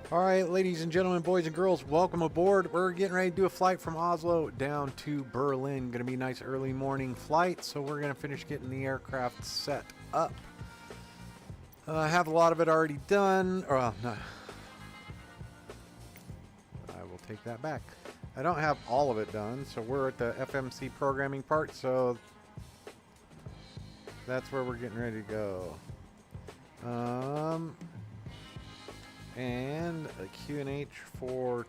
All right, ladies and gentlemen, boys and girls, welcome aboard. We're getting ready to do a flight from Oslo down to Berlin. Going to be a nice early morning flight, so we're going to finish getting the aircraft set up. I have a lot of it already done. Well, no, I will take that back. I don't have all of it done, so we're at the FMC programming part, so that's where we're getting ready to go. And a Q&H for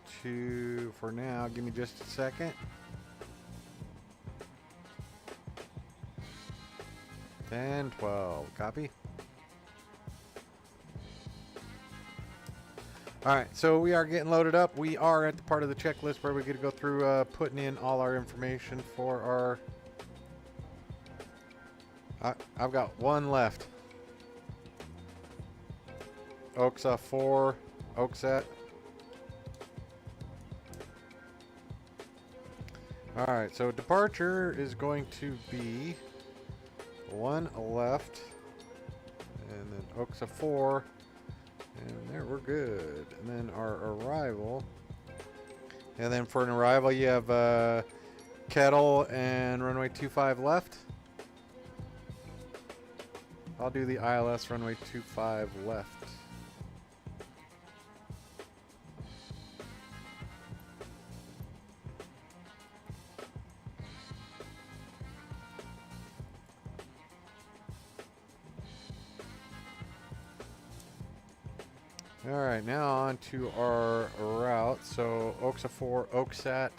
now. Give me just a second. 10, 12. Copy. Alright, so we are getting loaded up. We are at the part of the checklist where we get to go through putting in all our information for our... I've got one left. OXA 4, OXAT. Alright, so departure is going to be one left, and then OXA 4, and there we're good. And then our arrival, and then for an arrival you have Kettle and runway 25 left. I'll do the ILS runway 25 left. Alright, now on to our route. So OXA 4, OXAT.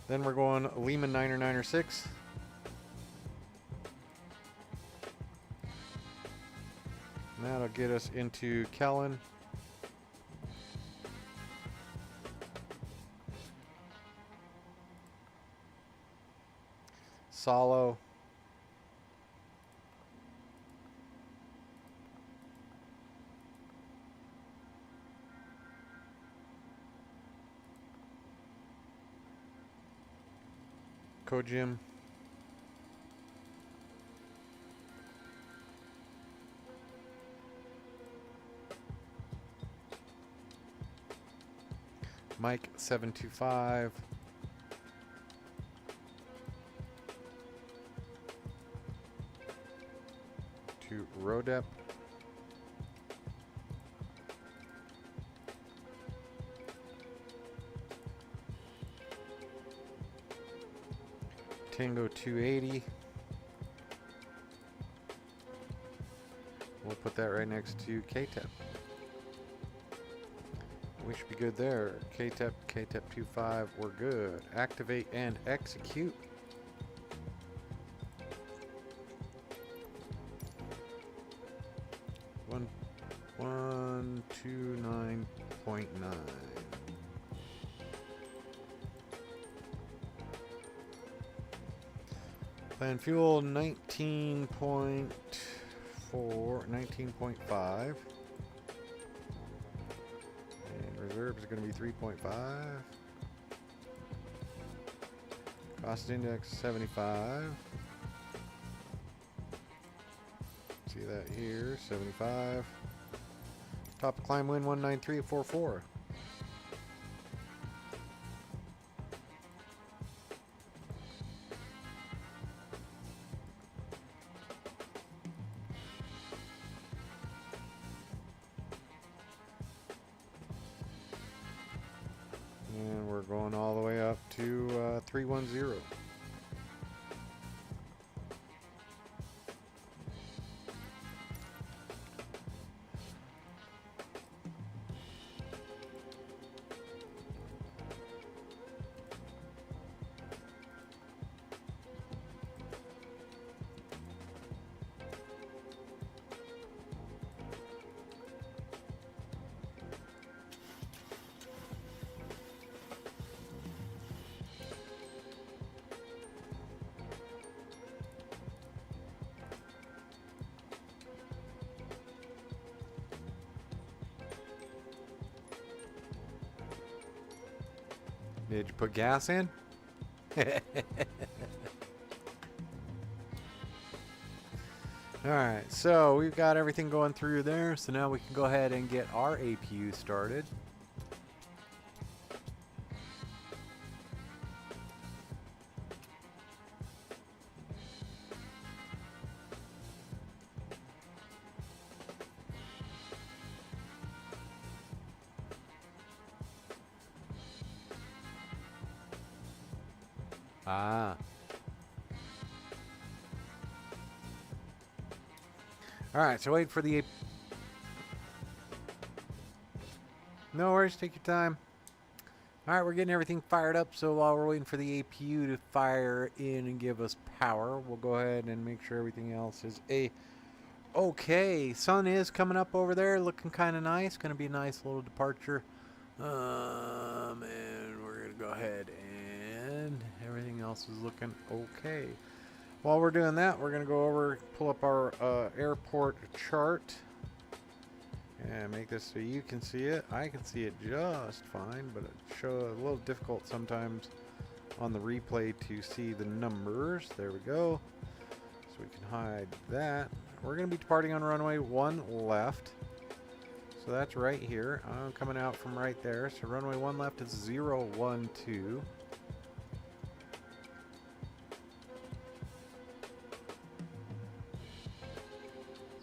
Then we're going Lehman 9er 9er 6. And that'll get us into Kellen. Salo. Kojim. Mike 725. To Rodep. Tango 280. We'll put that right next to KTEP. We should be good there. KTEP, KTEP 25, we're good. Activate and execute. One, 129.9. Plan fuel 19.4, 19.5. And reserve is going to be 3.5. Cost index 75. See that here, 75. Top climb wind 193.44. And we're going all the way up to 310. Did you put gas in? Alright, so we've got everything going through there, so now we can go ahead and get our APU started. Ah. Alright, so wait for the... No worries, take your time. Alright, we're getting everything fired up, so while we're waiting for the APU to fire in and give us power, we'll go ahead and make sure everything else is okay. Sun is coming up over there, looking kind of nice. Going to be a nice little departure. And we're going to go ahead and everything else is looking okay. While we're doing that, we're going to go over, pull up our airport chart and make this so you can see it. I can see it just fine, but it's a little difficult sometimes on the replay to see the numbers. There we go. So we can hide that. We're going to be departing on runway 1 left. So that's right here. I'm coming out from right there. So runway 1 left is 012.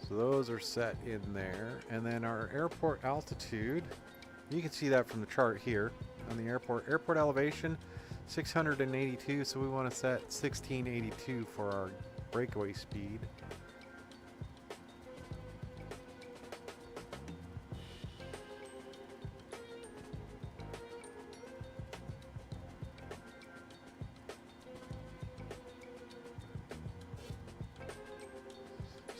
So those are set in there. And then our airport altitude, you can see that from the chart here on the airport. Airport elevation, 682. So we want to set 1682 for our breakaway speed.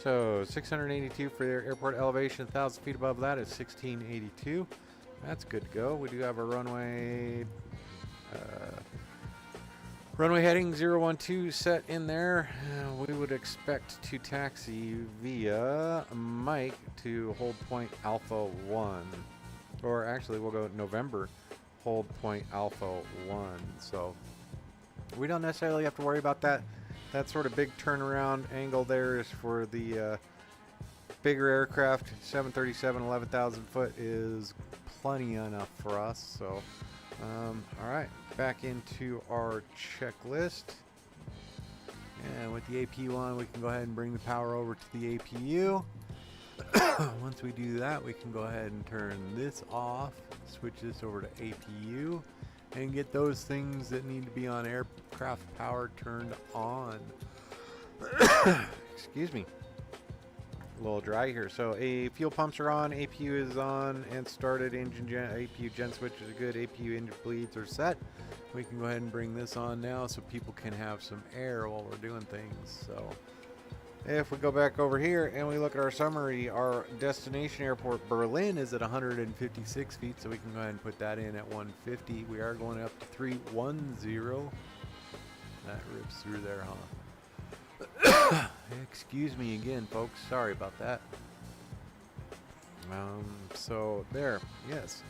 So 682 for their airport elevation, 1,000 feet above that is 1682. That's good to go. We do have a runway heading 012 set in there. We would expect to taxi via Mike to hold point Alpha 1. Or actually we'll go November, hold point Alpha 1. So we don't necessarily have to worry about that. That sort of big turnaround angle there is for the bigger aircraft. 737, 11,000 foot is plenty enough for us. So, all right, back into our checklist. And with the APU on, we can go ahead and bring the power over to the APU. Once we do that, we can go ahead and turn this off, switch this over to APU, and get those things that need to be on aircraft power turned on. Excuse me. A little dry here. So fuel pumps are on, APU is on and started, APU gen switch is good, APU engine bleeds are set. We can go ahead and bring this on now so people can have some air while we're doing things. So if we go back over here and we look at our summary, our destination airport Berlin is at 156 feet, so we can go ahead and put that in at 150. We are going up to 310. That rips through there, huh? Excuse me again, folks. Sorry about that. So there, yes.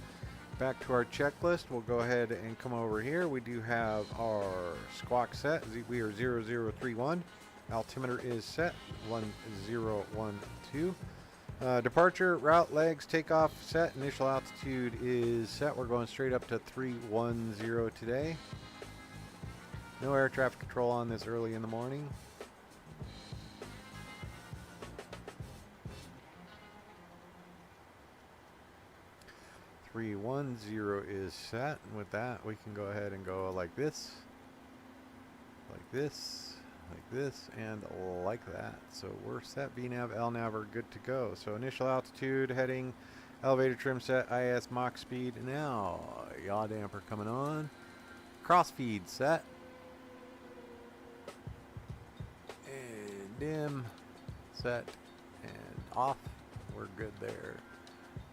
Back to our checklist. We'll go ahead and come over here. We do have our squawk set. We are 0031. Altimeter is set 1012. Departure, route, legs, takeoff set. Initial altitude is set. We're going straight up to 310 today. No air traffic control on this early in the morning. .310 is set. And with that, we can go ahead and go like this, like this, like this, and like that. So we're set. VNav, LNav are good to go. So initial altitude, heading, elevator trim set, IS Mach speed. Now, yaw damper coming on. Crossfeed set. And dim, set, and off. We're good there.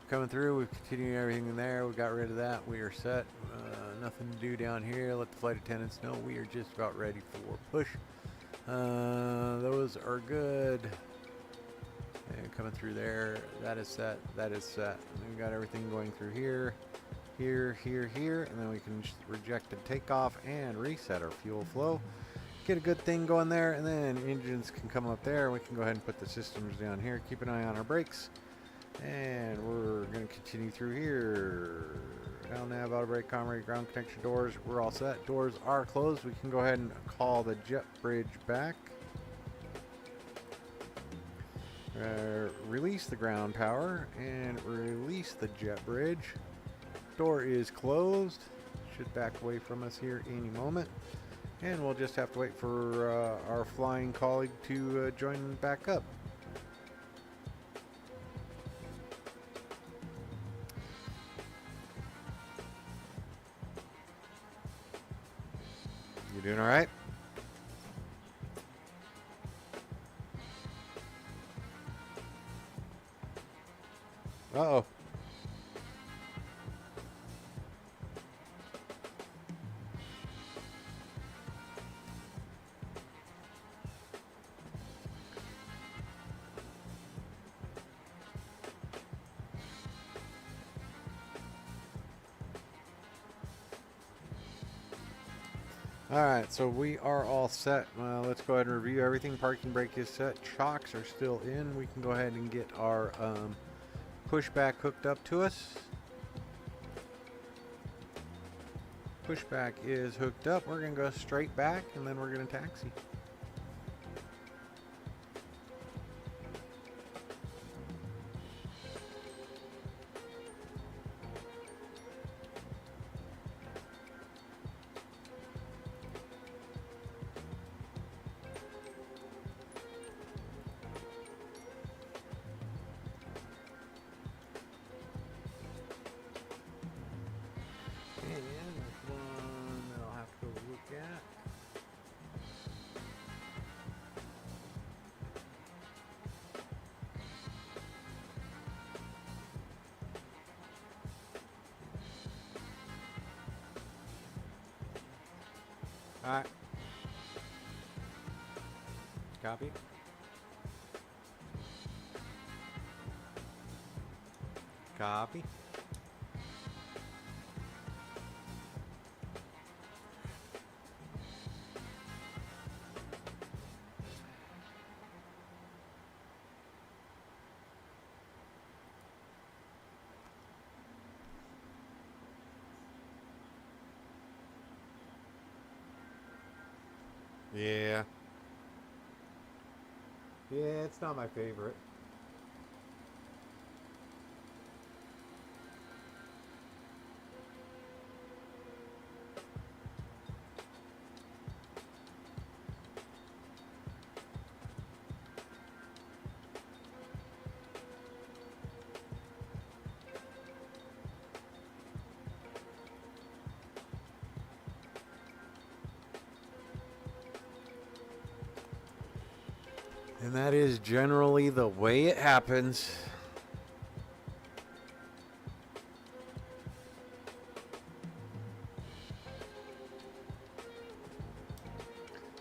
Coming through, we've continued everything in there. We got rid of that. We are set. Nothing to do down here. Let the flight attendants know we are just about ready for push. Those are good. And coming through there, that is set. That is set. And then we got everything going through here, here, here, here, and then we can just reject and take off and reset our fuel flow. Get a good thing going there, and then engines can come up there. We can go ahead and put the systems down here. Keep an eye on our brakes. And we're going to continue through here. LNav, auto brake, comm rate, ground connection doors. We're all set. Doors are closed. We can go ahead and call the jet bridge back. Release the ground power and release the jet bridge. Door is closed. Should back away from us here any moment. And we'll just have to wait for our flying colleague to join back up. You doing all right? Uh-oh. Alright, so we are all set. Let's go ahead and review everything. Parking brake is set. Chocks are still in. We can go ahead and get our pushback hooked up to us. Pushback is hooked up. We're going to go straight back and then we're going to taxi. Alright. Copy. Copy. Yeah. Yeah, it's not my favorite. And that is generally the way it happens.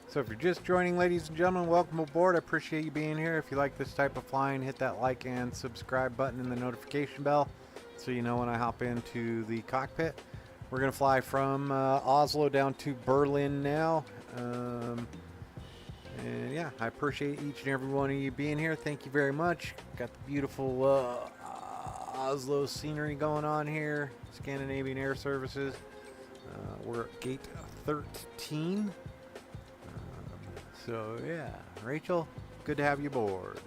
So if you're just joining, ladies and gentlemen, welcome aboard. I appreciate you being here. If you like this type of flying, hit that like and subscribe button and the notification bell so you know when I hop into the cockpit. We're going to fly from Oslo down to Berlin now. And yeah, I appreciate each and every one of you being here. Thank you very much. Got the beautiful Oslo scenery going on here. Scandinavian Air Services. We're at gate 13. So yeah, Rachel, good to have you aboard.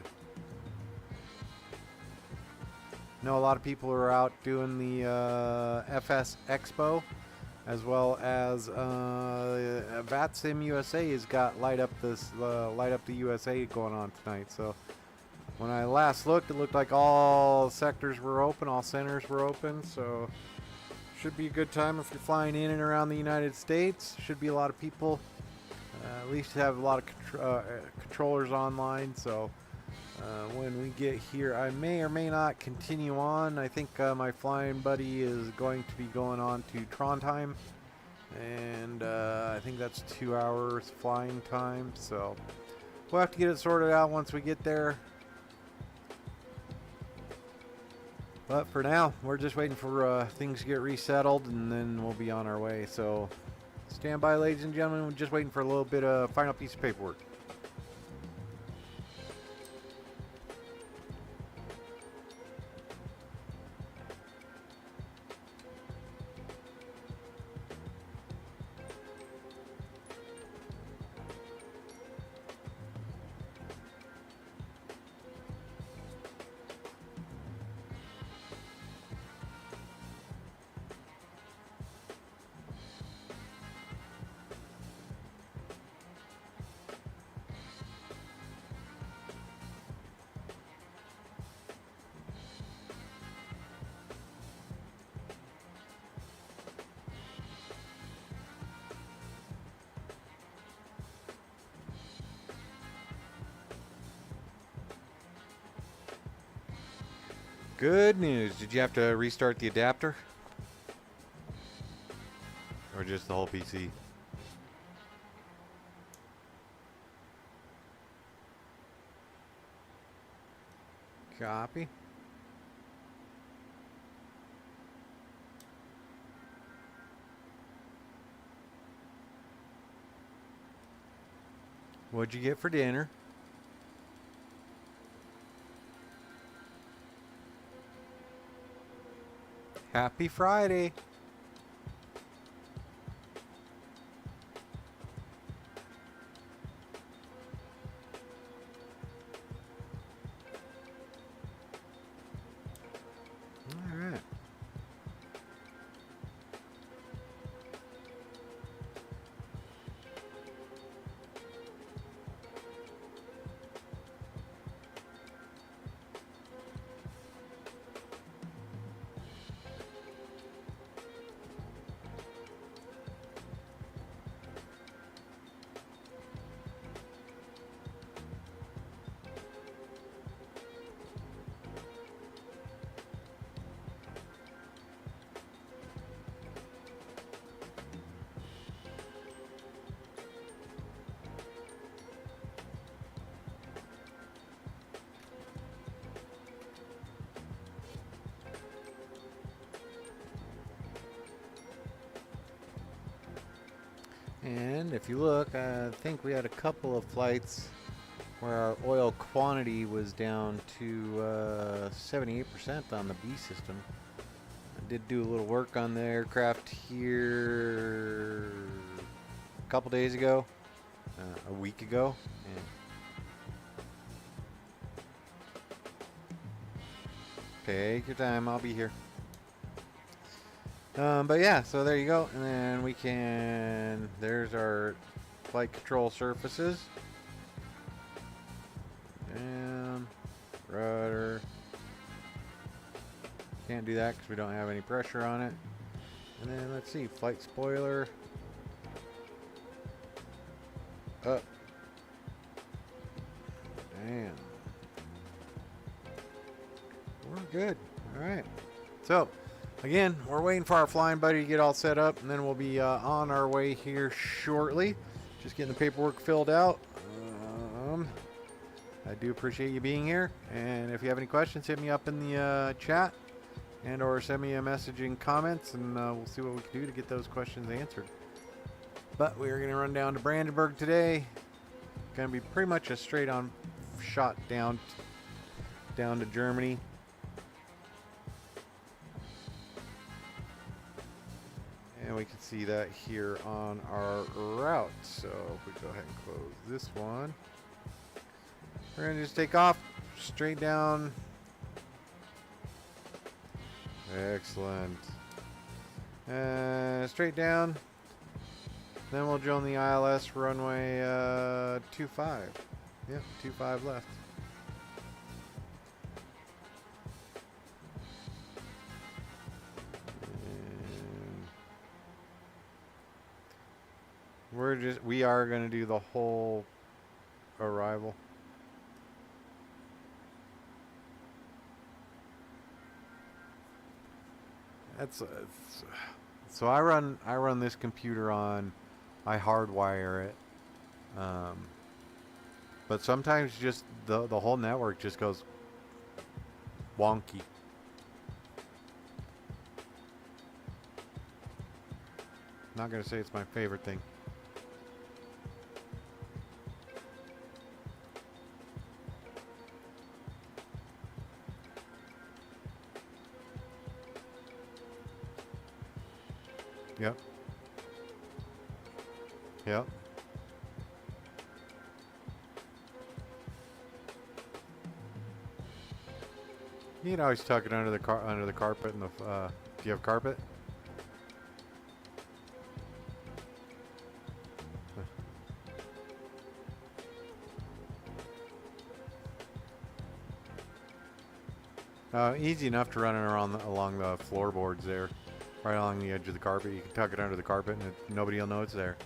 Know a lot of people are out doing the FS Expo, as well as VATSIM USA has got Light Up the USA going on tonight. So when I last looked, it looked like all sectors were open, all centers were open. So should be a good time if you're flying in and around the United States. Should be a lot of people. At least have a lot of controllers online. So when we get here, I may or may not continue on. I think my flying buddy is going to be going on to Trondheim, and I think that's 2 hours flying time. So we'll have to get it sorted out once we get there. But for now, we're just waiting for things to get resettled, and then we'll be on our way. So stand by, ladies and gentlemen. We're just waiting for a little bit of final piece of paperwork. Good news. Did you have to restart the adapter? Or just the whole PC? Copy. What'd you get for dinner? Happy Friday. All right. And if you look, I think we had a couple of flights where our oil quantity was down to 78% on the B system. I did do a little work on the aircraft here a couple days ago, a week ago. And take your time, I'll be here. But yeah, so there you go. And then we can, there's our flight control surfaces. And rudder. Can't do that because we don't have any pressure on it. And then let's see, flight spoiler. Up. And we're good. All right. So again, we're waiting for our flying buddy to get all set up, and then we'll be on our way here shortly. Just getting the paperwork filled out. I do appreciate you being here, and if you have any questions, hit me up in the chat, and or send me a message in comments, and we'll see what we can do to get those questions answered. But we are going to run down to Brandenburg today. Going to be pretty much a straight-on shot down to Germany. And we can see that here on our route. So if we go ahead and close this one, we're going to just take off straight down. Excellent. Straight down. Then we'll join the ILS runway 25. Yep, 25 left. We are going to do the whole arrival. So I run this computer on, I hardwire it, but sometimes just the whole network just goes wonky. Not gonna say it's my favorite thing. Yep. Yep. You can always tuck it under the carpet. And do you have carpet? Easy enough to run it along the floorboards there. Right along the edge of the carpet. You can tuck it under the carpet and nobody will know it's there.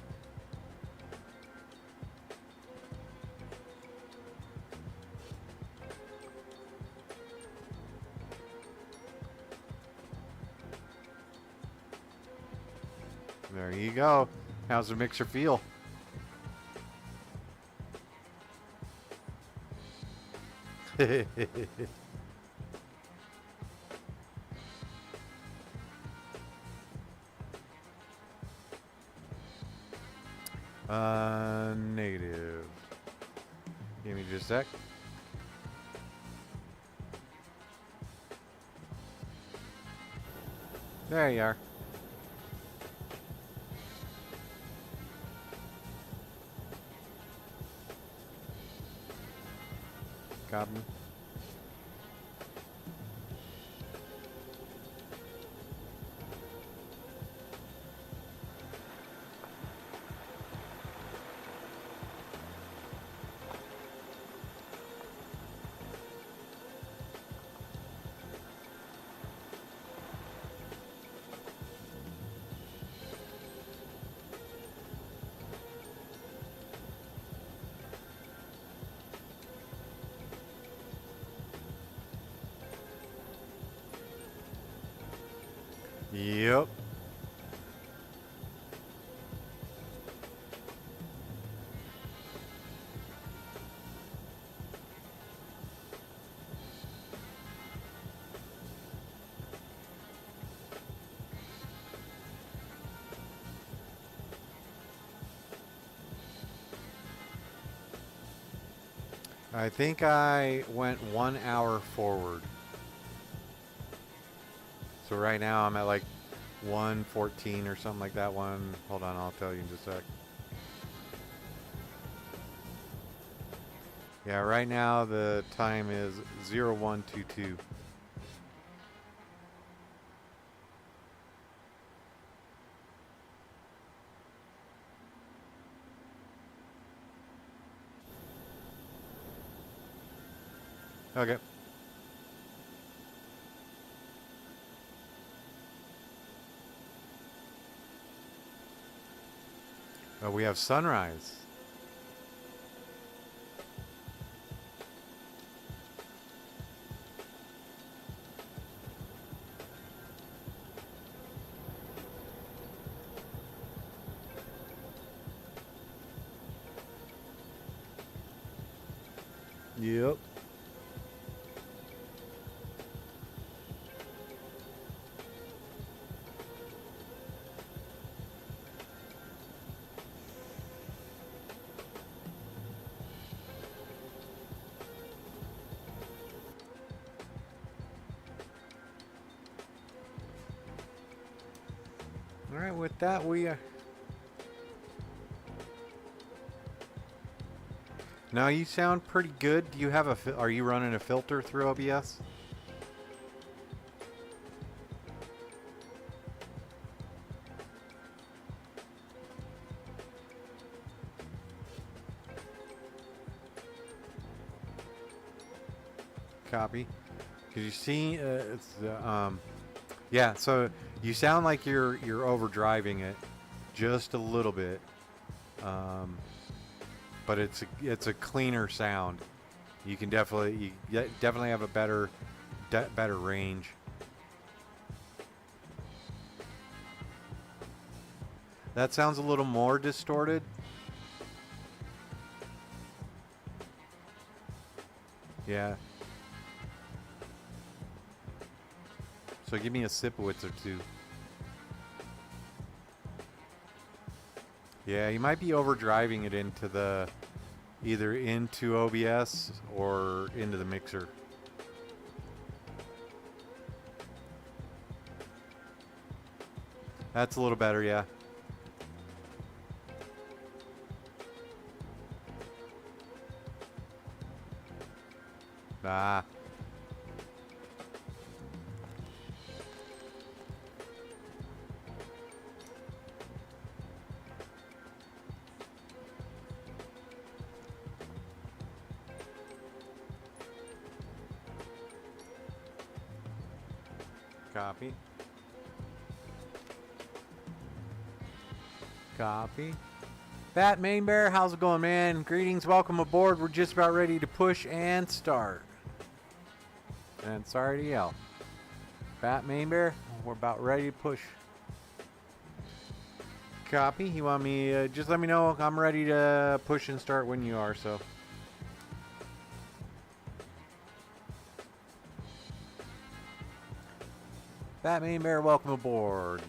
There you go. How's the mixer feel? Negative. Give me just a sec. There you are. Copy. Yep. I think I went 1 hour forward. So right now I'm at like 1:14 or something like that one. Hold on, I'll tell you in just a sec. Yeah, right now the time is 0122. Okay. Oh, we have sunrise. Yep. All right, with that we now you sound pretty good. Do you have a are you running a filter through OBS? Copy. Cause you see, it's yeah. So you sound like you're overdriving it just a little bit, but it's a cleaner sound. You can definitely have a better range. That sounds a little more distorted. Yeah. So give me a Sipowitz or two. Yeah, you might be overdriving it into the either into OBS or into the mixer. That's a little better, yeah. Ah. Copy. Copy. Bat Main Bear, how's it going, man? Greetings, welcome aboard. We're just about ready to push and start. And sorry to yell. Bat Main Bear, we're about ready to push. Copy. You want me, just let me know. I'm ready to push and start when you are, so. Batman Bear, welcome aboard.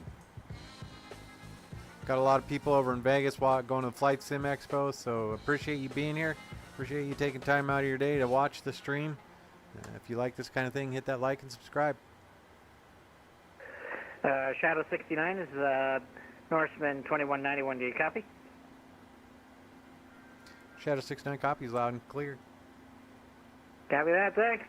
Got a lot of people over in Vegas going to the Flight Sim Expo, so appreciate you being here. Appreciate you taking time out of your day to watch the stream. If you like this kind of thing, hit that like and subscribe. Shadow 69 is Norseman 2191. Do you copy? Shadow 69 copies loud and clear. Copy that, thanks.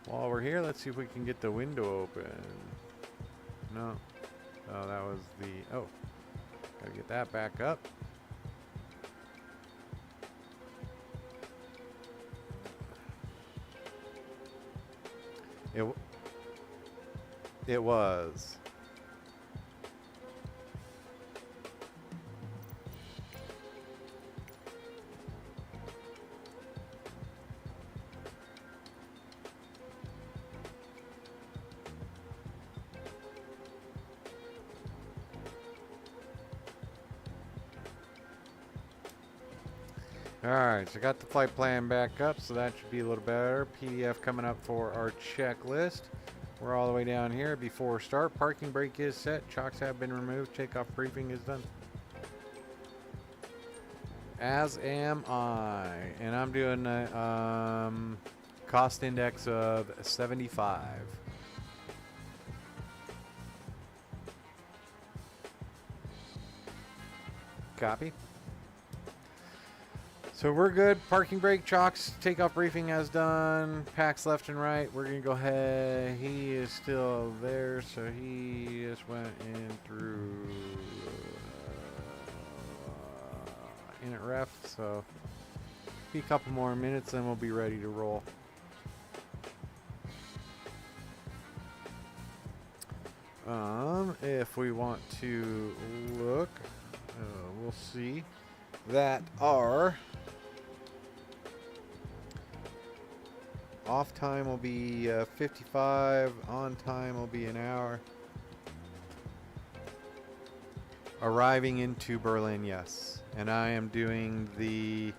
While we're here, let's see if we can get the window open. No. Oh, that was the... Oh. Gotta get that back up. It was. Alright, so I got the flight plan back up, so that should be a little better. PDF coming up for our checklist. We're all the way down here. Before start, parking brake is set. Chocks have been removed. Takeoff briefing is done. As am I. And I'm doing a cost index of 75. Copy. So we're good. Parking brake, chocks, takeoff briefing has done. Packs left and right. We're going to go ahead. He is still there, so he just went in through init ref. So be a couple more minutes, then we'll be ready to roll. If we want to look, we'll see that our off time will be 55, on time will be an hour. Arriving into Berlin, yes. And I am doing the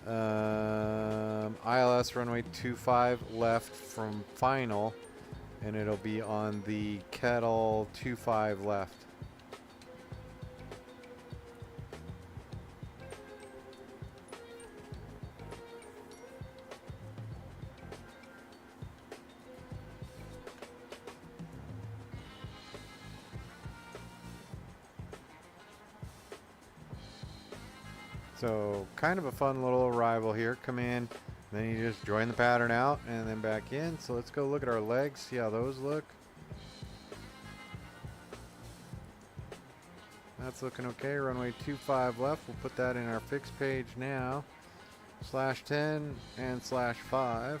ILS runway 25 left from final, and it'll be on the Kettle 25 left. So kind of a fun little arrival here. Come in, then you just join the pattern out and then back in. So let's go look at our legs, see how those look. That's looking okay. Runway 25 left. We'll put that in our fixed page now. /10 and /5.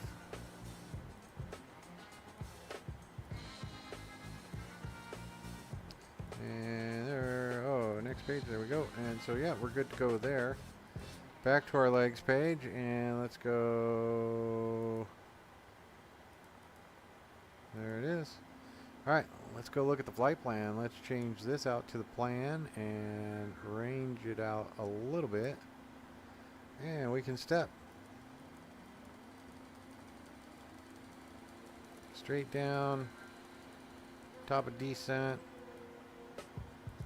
And there, oh, next page, there we go. And so yeah, we're good to go there. Back to our legs page, and let's go. There it is. Alright, let's go look at the flight plan. Let's change this out to the plan and range it out a little bit. And we can step. Straight down, top of descent.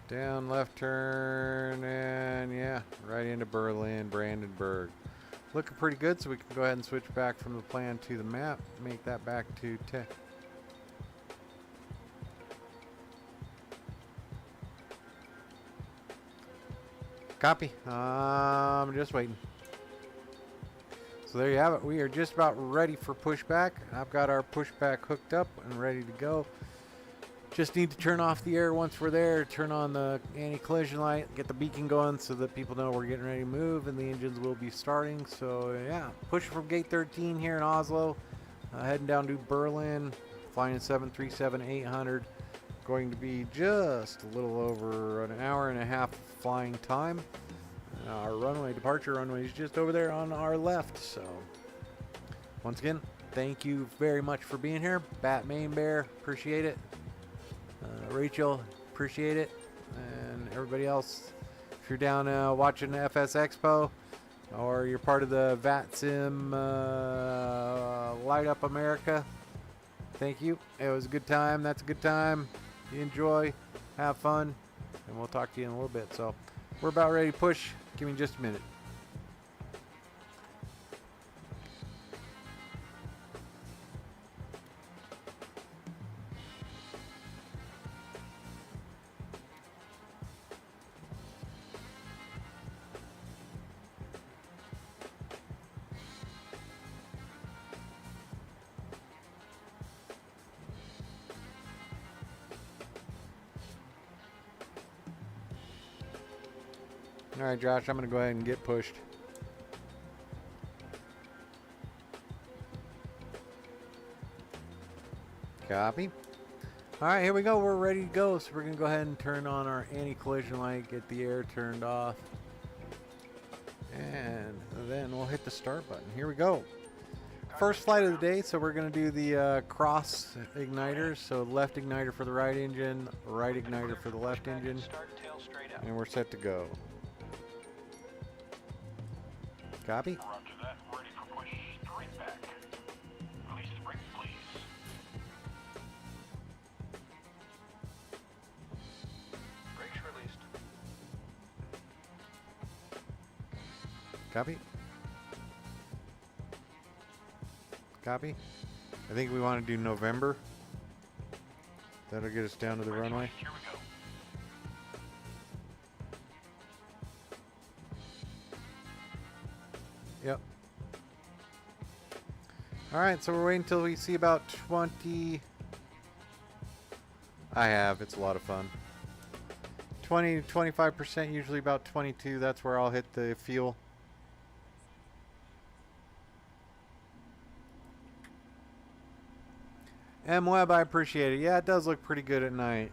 Down, left turn, and yeah, right into Berlin, Brandenburg. Looking pretty good, so we can go ahead and switch back from the plan to the map. Make that back to 10. Copy. I'm just waiting. So there you have it. We are just about ready for pushback. I've got our pushback hooked up and ready to go. Just need to turn off the air once we're there, turn on the anti-collision light, get the beacon going so that people know we're getting ready to move and the engines will be starting. So yeah, pushing from gate 13 here in Oslo, heading down to Berlin, flying 737-800. going to be just a little over an hour and a half flying time. Our runway, departure runway, is just over there on our left. So, once again, thank you very much for being here. Batman Bear, appreciate it. Rachel, appreciate it. And everybody else, if you're down watching the FS Expo, or you're part of the VATSIM Light Up America, thank you. It was a good time. That's a good time. You enjoy, have fun, and we'll talk to you in a little bit. So we're about ready to push. Give me just a minute. All right, Josh, I'm going to go ahead and get pushed. Copy. All right, here we go. We're ready to go. So we're going to go ahead and turn on our anti-collision light, get the air turned off. And then we'll hit the start button. Here we go. First flight of the day, so we're going to do the cross igniters. So left igniter for the right engine, right igniter for the left engine. And we're set to go. Copy. Roger that. Ready for push. Straight back. Release the brake, please. Brakes released. Copy. Copy. I think we want to do November. That'll get us down to the runway. Here we go. Yep. All right, so we're waiting until we see about 20. I have. It's a lot of fun. 20 to 25%, usually about 22. That's where I'll hit the fuel. M Web, I appreciate it. Yeah, it does look pretty good at night.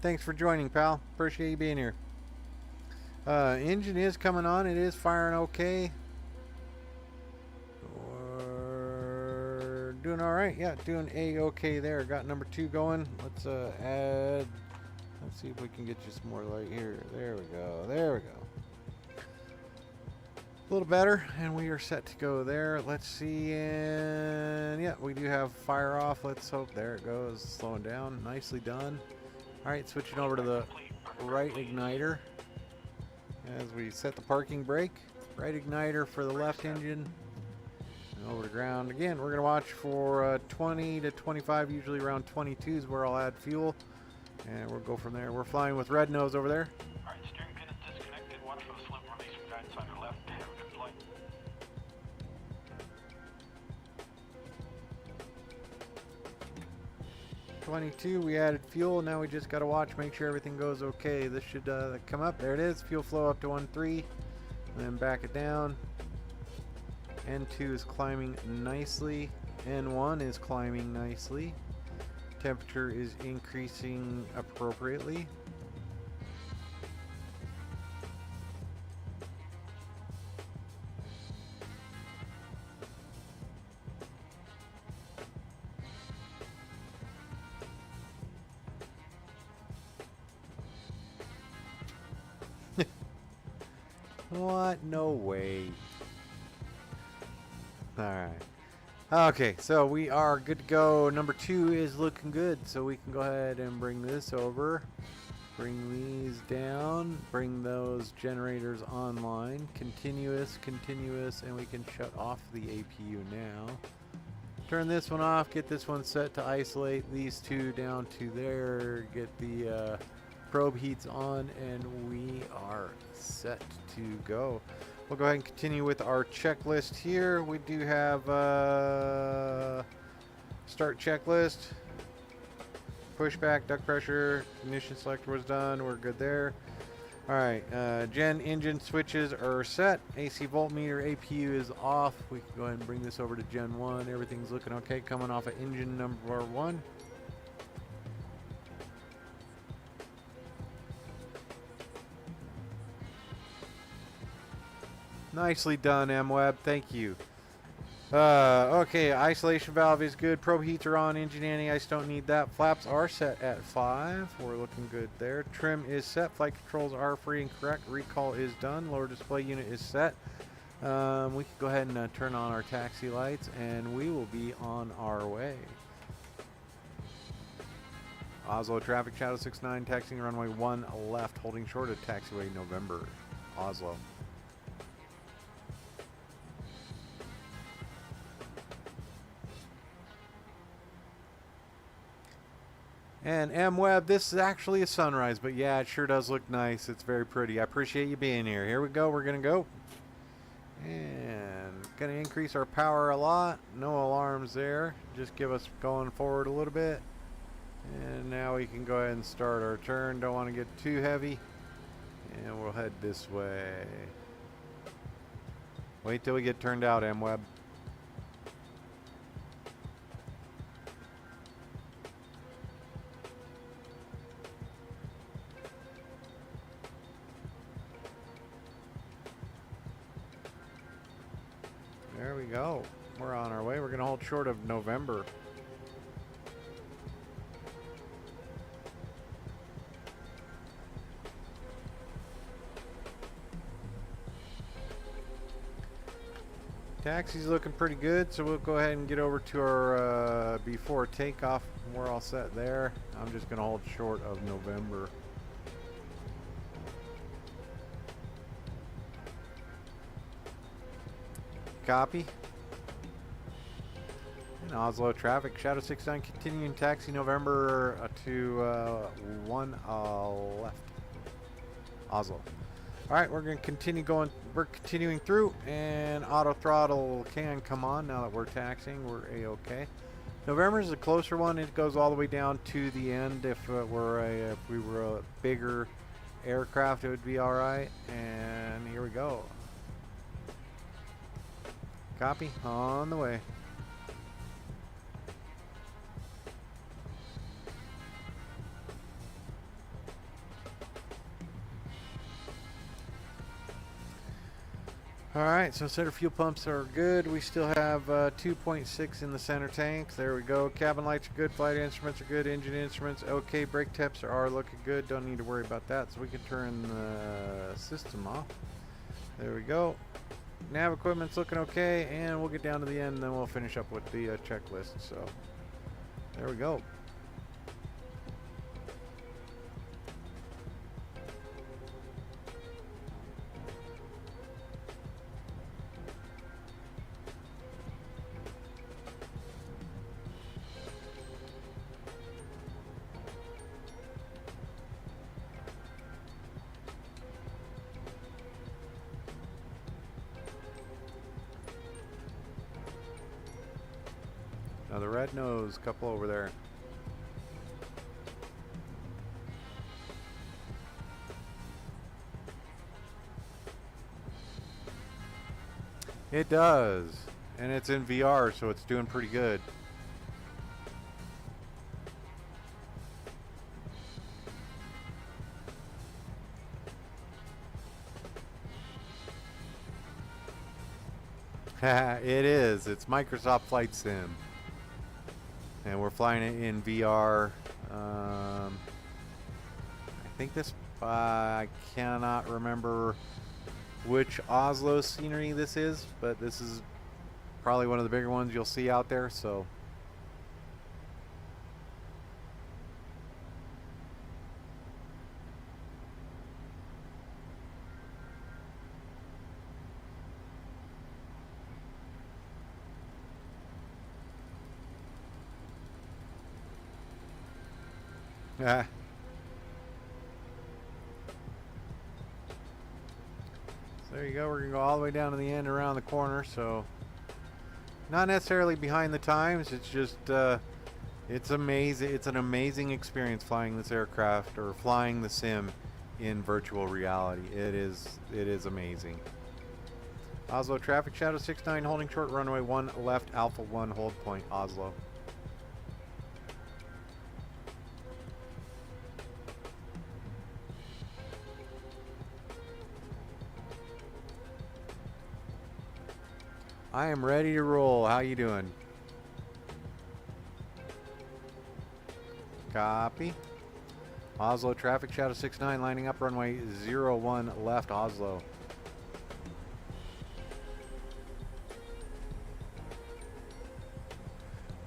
Thanks for joining, pal. Appreciate you being here. Engine is coming on. It is firing okay. We're doing all right. Yeah, doing a-okay there. Got number 2 going. Let's add. Let's see if we can get you some more light here. There we go. There we go. A little better, and we are set to go there. Let's see, and yeah, we do have fire off. Let's hope. There it goes. Slowing down. Nicely done. All right, switching over to the right igniter. As we set the parking brake, right igniter for the left engine, and over to ground. Again, we're going to watch for 20 to 25, usually around 22 is where I'll add fuel, and we'll go from there. We're flying with red nose over there. All right, steering pin is disconnected. Watch for the slip release from guidance on your left. Have a good flight. 22, we added fuel. Now we just got to watch, make sure everything goes okay. This should come up. There it is. Fuel flow up to 1.3, and then back it down. N2 is climbing nicely. N1 is climbing nicely. Temperature is increasing appropriately. What? No way. Alright. Okay, so we are good to go. Number 2 is looking good, so we can go ahead and bring this over. Bring these down. Bring those generators online. Continuous, and we can shut off the APU now. Turn this one off. Get this one set to isolate these two down to there. Get the probe heats on, and we are set to go. We'll go ahead and continue with our checklist here. We do have start checklist, pushback, duct pressure, ignition selector was done. We're good there. Alright, gen engine switches are set. AC voltmeter APU is off. We can go ahead and bring this over to Gen 1. Everything's looking okay. Coming off of engine number 1. Nicely done, MWeb. Thank you. Okay, isolation valve is good. Probe heats are on. Engine anti-ice don't need that. Flaps are set at 5. We're looking good there. Trim is set. Flight controls are free and correct. Recall is done. Lower display unit is set. We can go ahead and turn on our taxi lights, and we will be on our way. Oslo traffic, Shadow 69, taxiing runway 1 left, holding short at taxiway November, Oslo. And MWeb, this is actually a sunrise, but yeah, it sure does look nice. It's very pretty. I appreciate you being here. Here we go. We're going to go. And going to increase our power a lot. No alarms there. Just give us going forward a little bit. And now we can go ahead and start our turn. Don't want to get too heavy. And we'll head this way. Wait till we get turned out, MWeb. There we go. We're on our way. We're going to hold short of November. Taxi's looking pretty good, so we'll go ahead and get over to our before takeoff. We're all set there. I'm just going to hold short of November. Copy. In Oslo traffic, Shadow 69 continuing taxi November to 1 left. Oslo. Alright, we're going to continue going. We're continuing through, and auto throttle can come on now that we're taxiing. We're a-okay. November is a closer one. It goes all the way down to the end. If we were a bigger aircraft, it would be alright. And here we go. Copy. On the way. Alright, so center fuel pumps are good. We still have 2.6 in the center tank. There we go. Cabin lights are good. Flight instruments are good. Engine instruments okay. Brake temps are looking good. Don't need to worry about that. So we can turn the system off. There we go. Nav equipment's looking okay, and we'll get down to the end, and then we'll finish up with the checklist. So there we go. Now the red nose couple over there. It does, and it's in VR, so it's doing pretty good. It is. It's Microsoft Flight Sim. And we're flying it in VR. I think this, I cannot remember which Oslo scenery this is, but this is probably one of the bigger ones you'll see out there, so. Ah. So there you go. We're going to go all the way down to the end around the corner. So not necessarily behind the times. It's just it's amazing. It's an amazing experience flying this aircraft or flying the sim in virtual reality. It is amazing. Oslo traffic, Shadow 69 holding short runway 1 left, Alpha 1 hold point, Oslo. I am ready to roll. How you doing? Copy. Oslo traffic, Shadow 69 lining up runway 01 left, Oslo.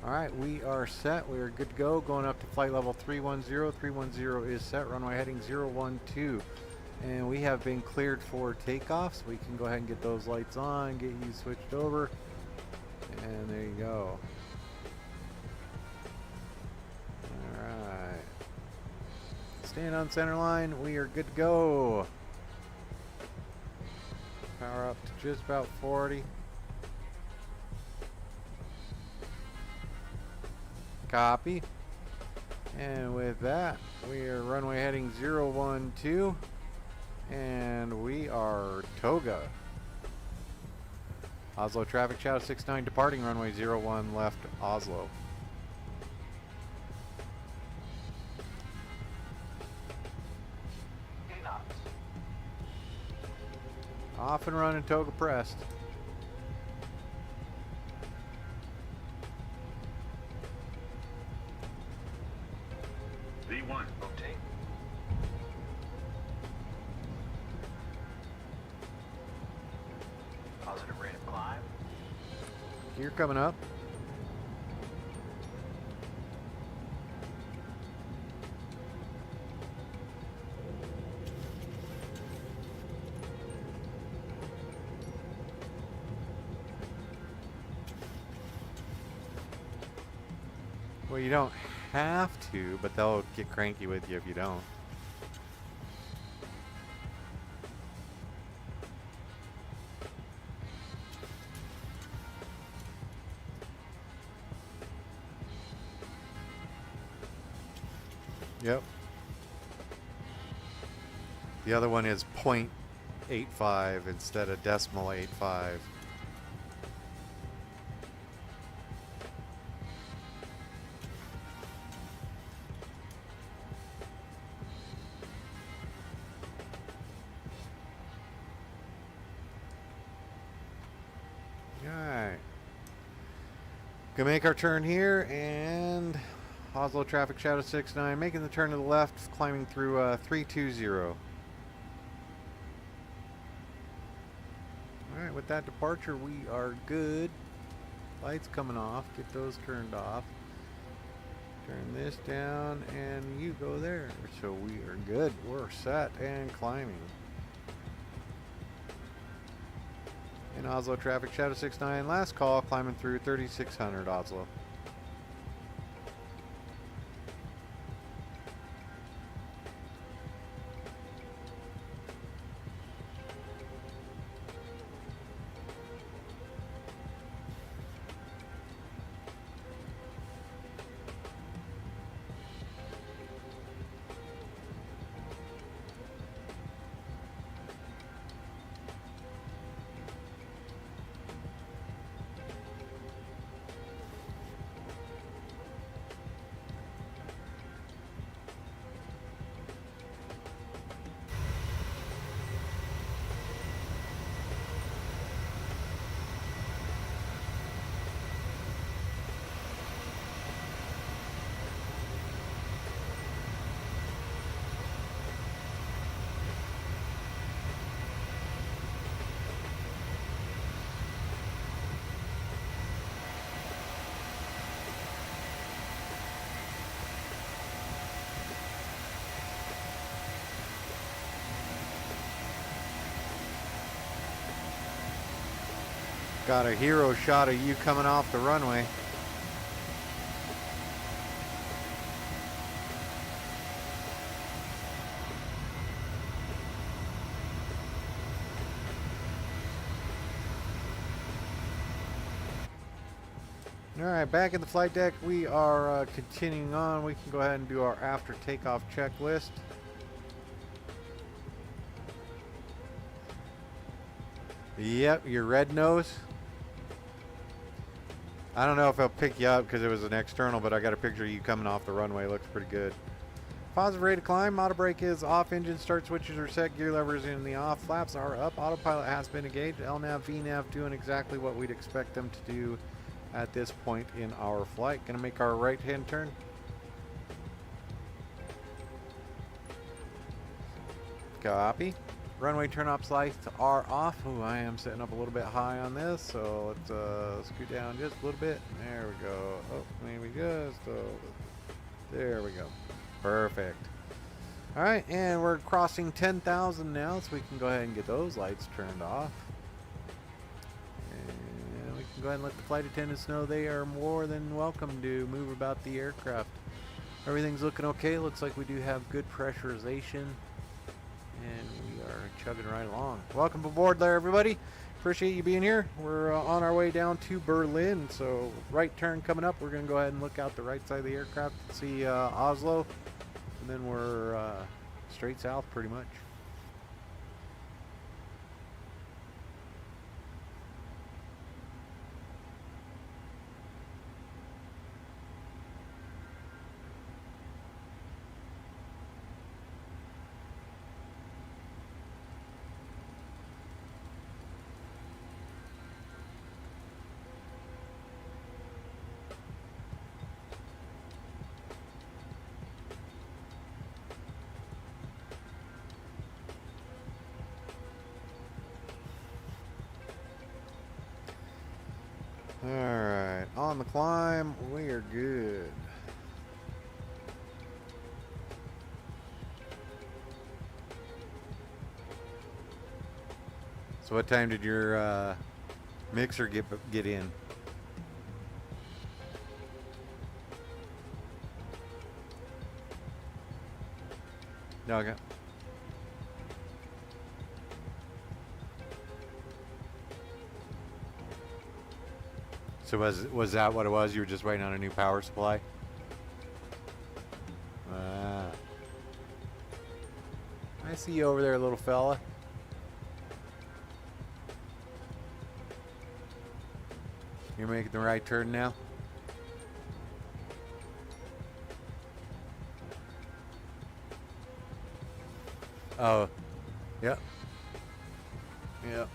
Alright, we are set. We are good to go. Going up to flight level 310. 310 is set. Runway heading 012. And we have been cleared for takeoff, so we can go ahead and get those lights on, get you switched over. And there you go. Alright. Staying on center line. We are good to go. Power up to just about 40. Copy. And with that, we are runway heading 012. And we are Toga. Oslo traffic, Shadow 69 departing runway 01 left, Oslo. Off and running, Toga pressed. V1, rotate. Positive rate of climb. Gear coming up. Well, you don't have to, but they'll get cranky with you if you don't. Yep. The other one is 0.85 instead of decimal 85. Alright. Gonna make our turn here, and Oslo traffic, Shadow 69 making the turn to the left, climbing through 320. Alright, with that departure we are good. Lights coming off, get those turned off. Turn this down and you go there. So we are good, we're set and climbing. In Oslo traffic, Shadow 69 last call, climbing through 3600 Oslo. Got a hero shot of you coming off the runway. Alright, back at the flight deck, we are continuing on. We can go ahead and do our after takeoff checklist. Yep, your red nose. I don't know if I'll pick you up because it was an external, but I got a picture of you coming off the runway. Looks pretty good. Positive rate of climb. Auto brake is off. Engine start switches are set. Gear levers in the off. Flaps are up. Autopilot has been engaged. LNAV, VNAV doing exactly what we'd expect them to do at this point in our flight. Gonna make our right-hand turn. Copy. Runway turn-off lights are off. Ooh, I am setting up a little bit high on this, so let's scoot down just a little bit. There we go. Oh, maybe just there we go. Perfect. All right, and we're crossing 10,000 now, so we can go ahead and get those lights turned off. And we can go ahead and let the flight attendants know they are more than welcome to move about the aircraft. Everything's looking okay. Looks like we do have good pressurization. And we are chugging right along. Welcome aboard there, everybody. Appreciate you being here. We're on our way down to Berlin. So right turn coming up. We're going to go ahead and look out the right side of the aircraft to see Oslo. And then we're straight south pretty much. Alright, on the climb, we are good. So what time did your mixer get in? Okay. So was that what it was? You were just waiting on a new power supply? Ah. I see you over there, little fella. You're making the right turn now? Oh. Yep. Yep.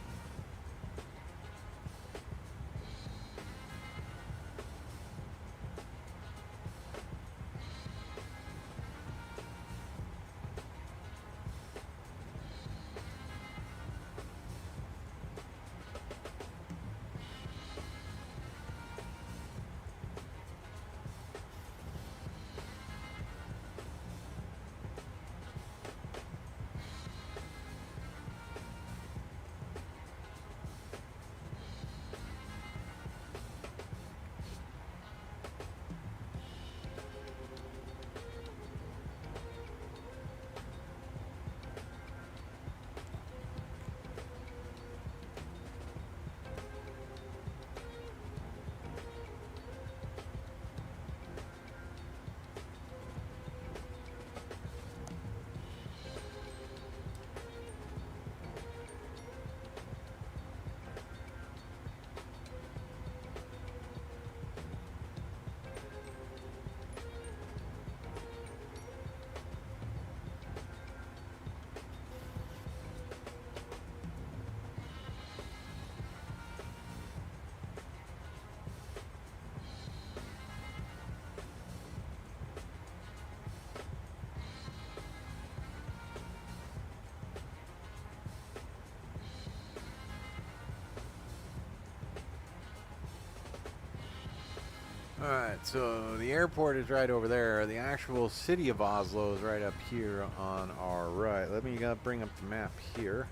Alright, so the airport is right over there. The actual city of Oslo is right up here on our right. Let me bring up the map here.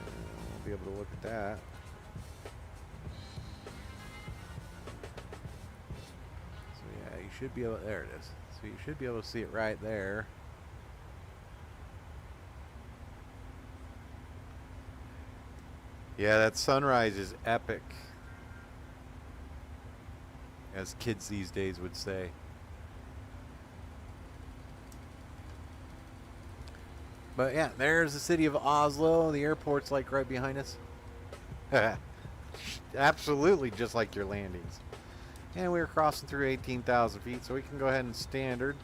And we'll be able to look at that. So yeah, you should be able, there it is. So you should be able to see it right there. Yeah, that sunrise is epic, as kids these days would say. But yeah, there's the city of Oslo. The airport's like right behind us. Absolutely just like your landings. And we're crossing through 18,000 feet, so we can go ahead and standard.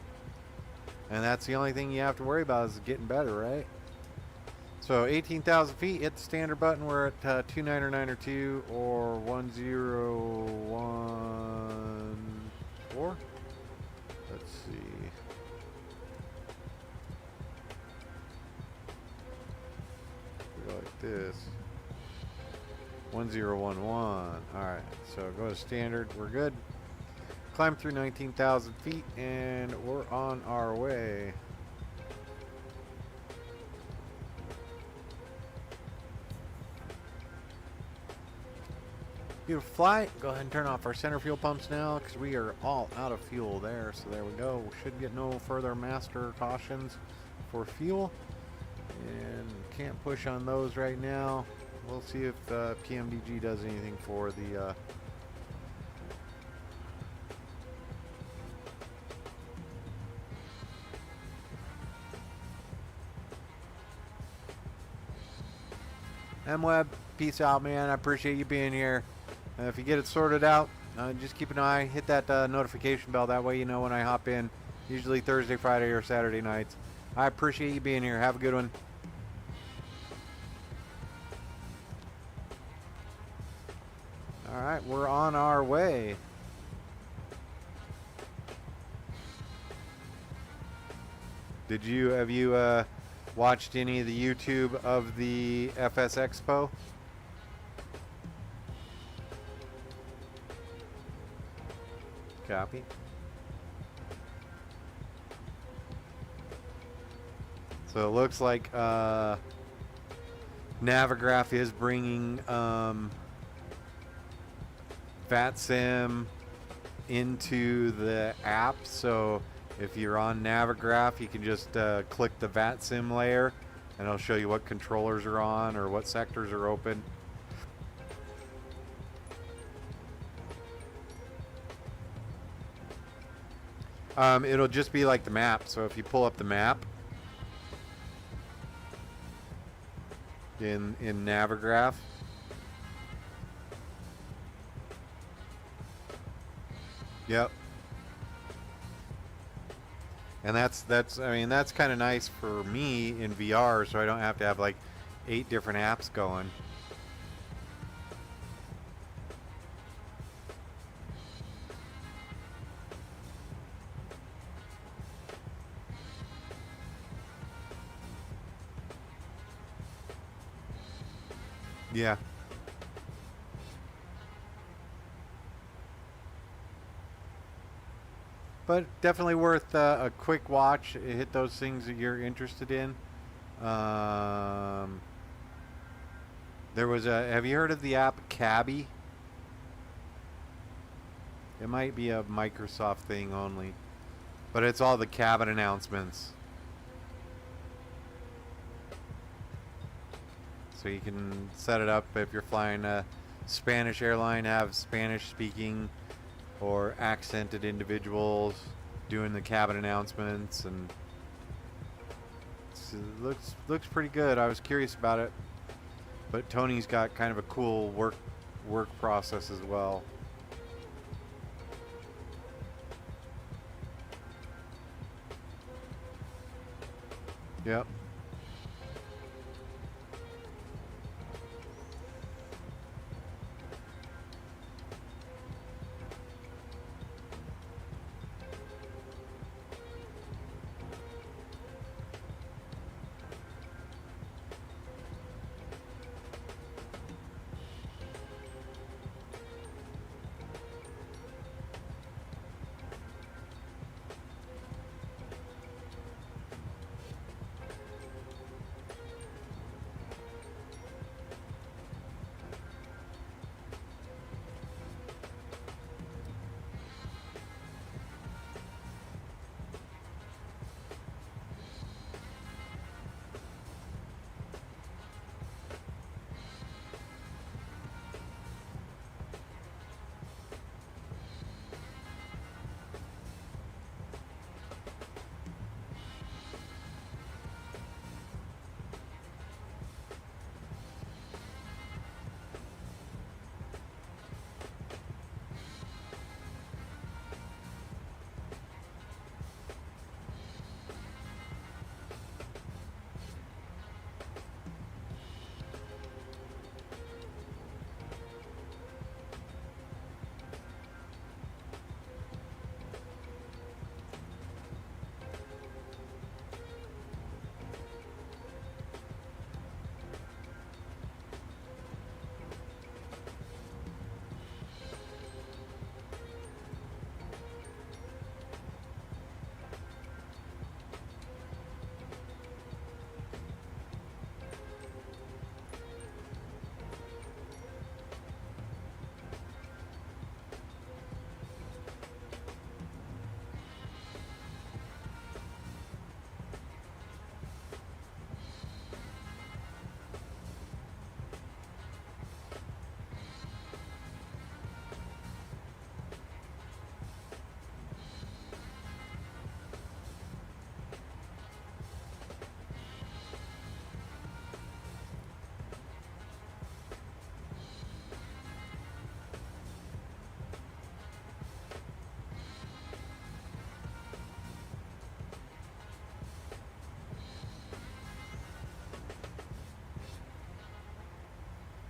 And that's the only thing you have to worry about is getting better, right? So 18,000 feet, hit the standard button. We're at 29902 or 1014. Let's see. We go like this. 1011. Alright, so go to standard. We're good. Climb through 19,000 feet and we're on our way. Beautiful flight. Go ahead and turn off our center fuel pumps now because we are all out of fuel there. So there we go. We should get no further master cautions for fuel. And can't push on those right now. We'll see if PMDG does anything for the MWeb. Peace out, man. I appreciate you being here. If you get it sorted out, just keep an eye. Hit that notification bell. That way you know when I hop in. Usually Thursday, Friday, or Saturday nights. I appreciate you being here. Have a good one. Alright, we're on our way. Have you watched any of the YouTube of the FS Expo? Copy. So it looks like Navigraph is bringing VATSIM into the app. So if you're on Navigraph, you can just click the VATSIM layer and it'll show you what controllers are on or what sectors are open. It'll just be like the map. So if you pull up the map in Navigraph, yep. And that's I mean that's kind of nice for me in VR, so I don't have to have like 8 different apps going. Yeah. But definitely worth a quick watch. Hit those things that you're interested in. There was have you heard of the app Cabby? It might be a Microsoft thing only, but it's all the cabin announcements. So you can set it up if you're flying a Spanish airline, have Spanish speaking or accented individuals doing the cabin announcements, and it looks pretty good. I was curious about it, but Tony's got kind of a cool work process as well. Yep.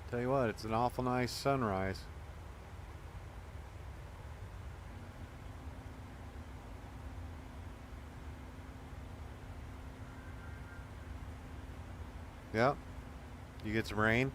Tell you what, it's an awful nice sunrise. Yep. You get some rain.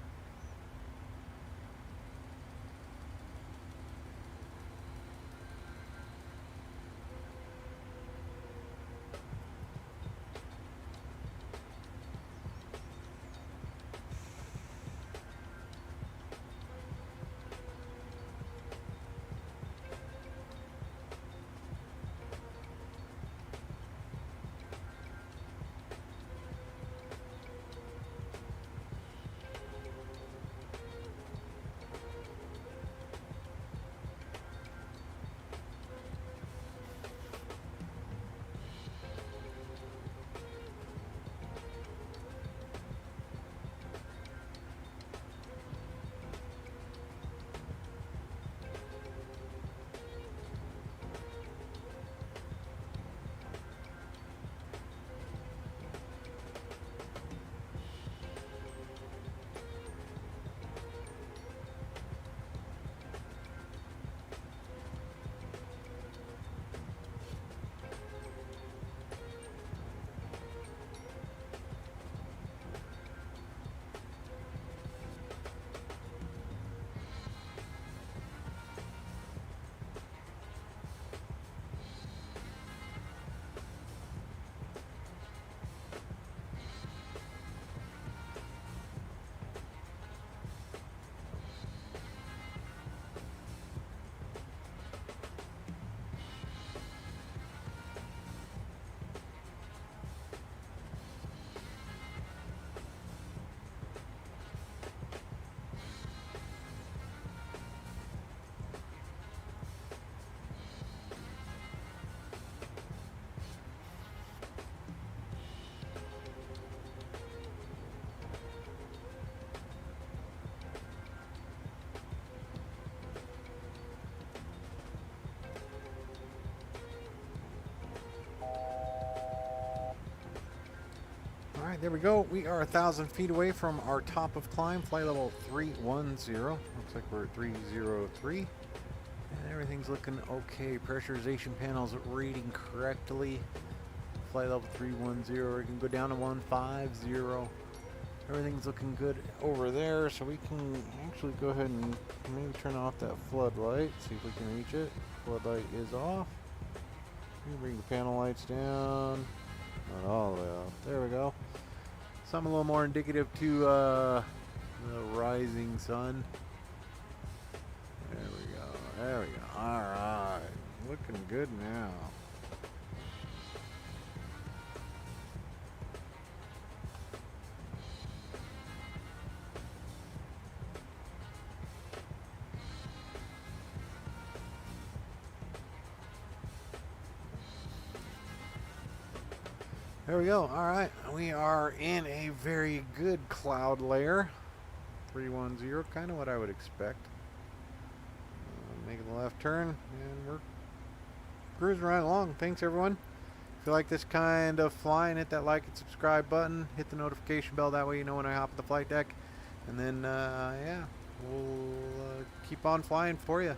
Alright, there we go. We are 1,000 feet away from our top of climb, flight level 310. Looks like we're at 303. And everything's looking okay. Pressurization panels reading correctly. Flight level 310. We can go down to 150. Everything's looking good over there, so we can actually go ahead and maybe turn off that floodlight. See if we can reach it. Floodlight is off. Bring the panel lights down. Not all the way off. There we go. Something a little more indicative to the rising sun. There we go. There we go. Alright. Looking good now. There we go. All right. We are in a very good cloud layer. 310, kind of what I would expect. Making the left turn, and we're cruising right along. Thanks, everyone. If you like this kind of flying, hit that like and subscribe button. Hit the notification bell. That way you know when I hop at the flight deck. And then, yeah, we'll keep on flying for you.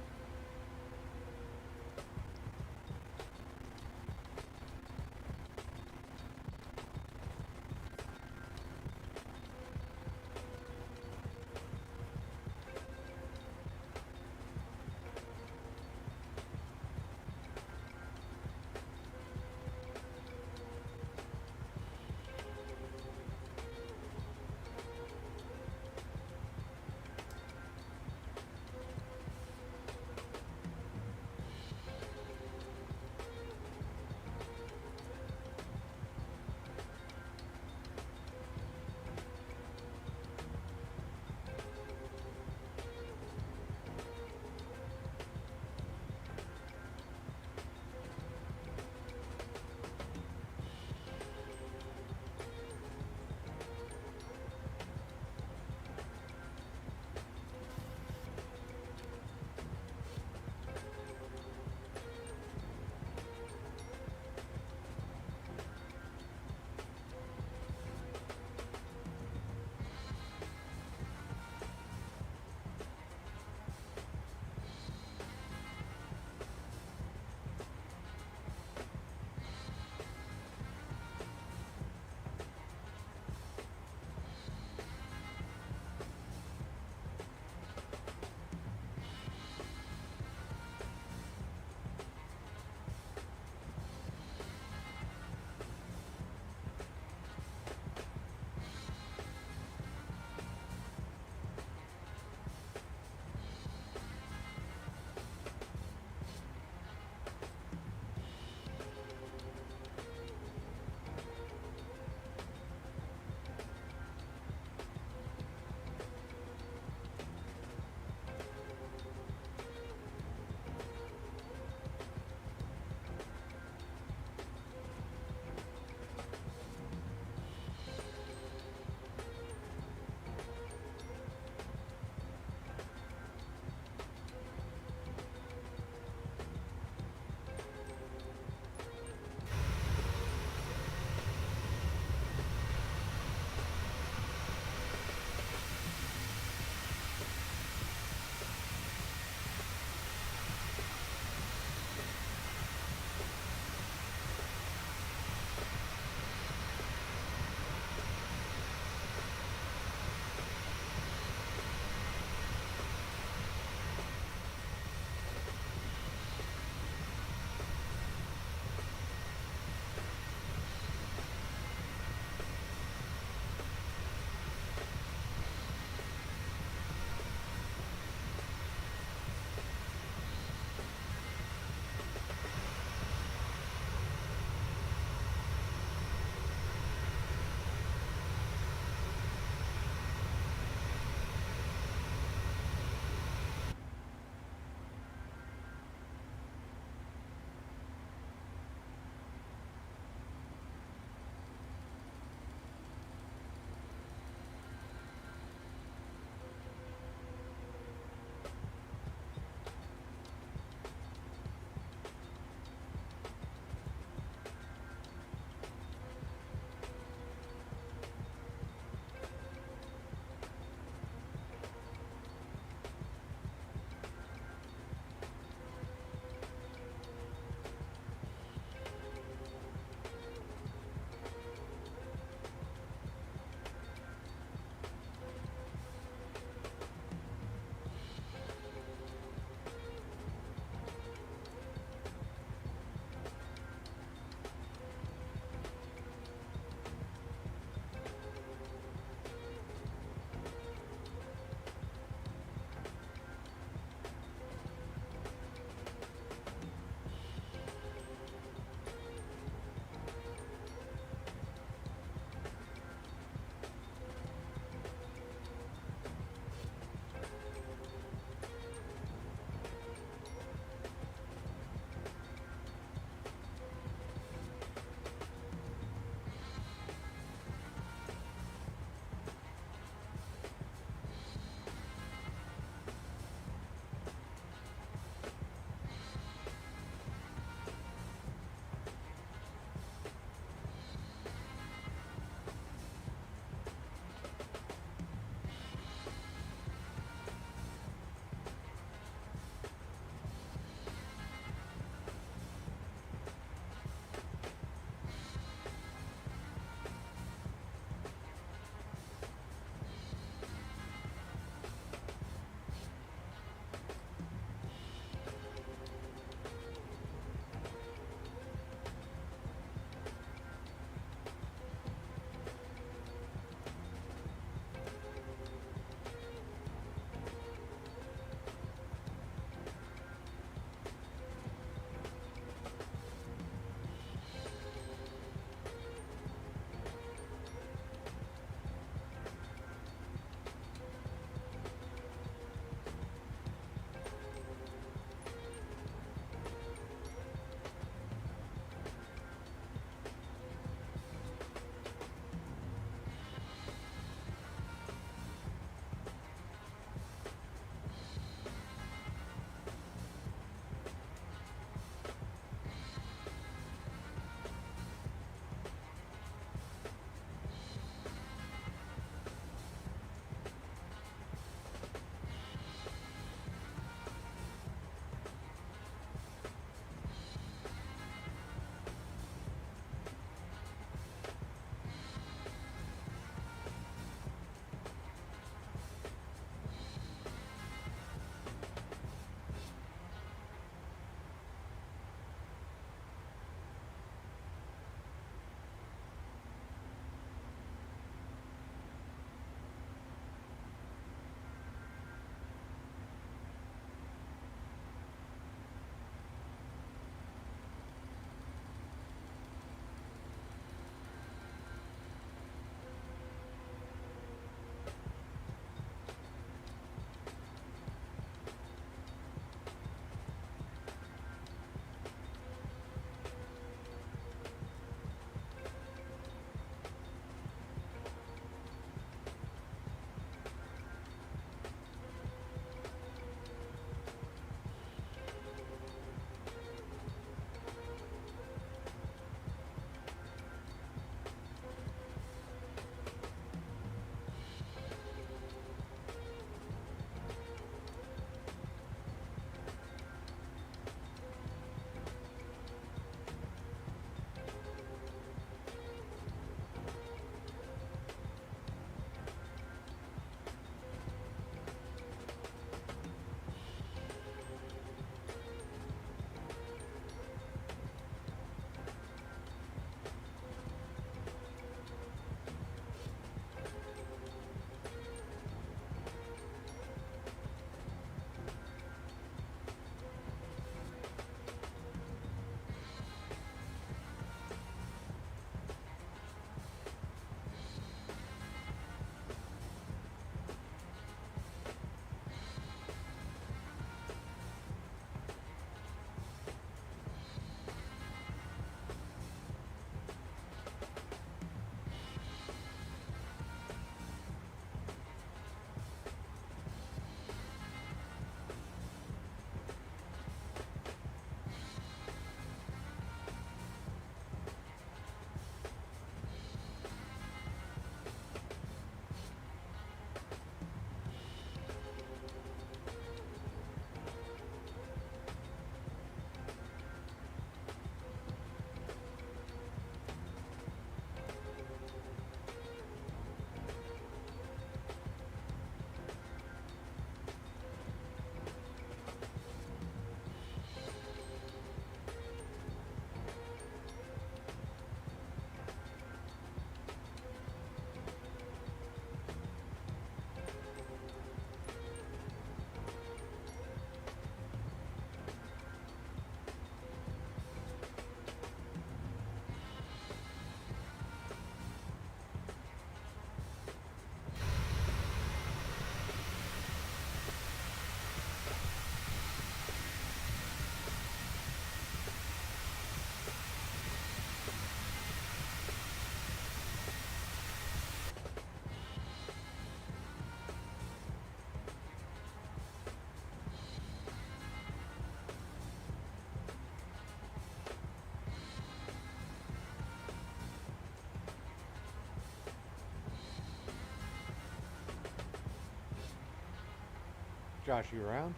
Josh, you around?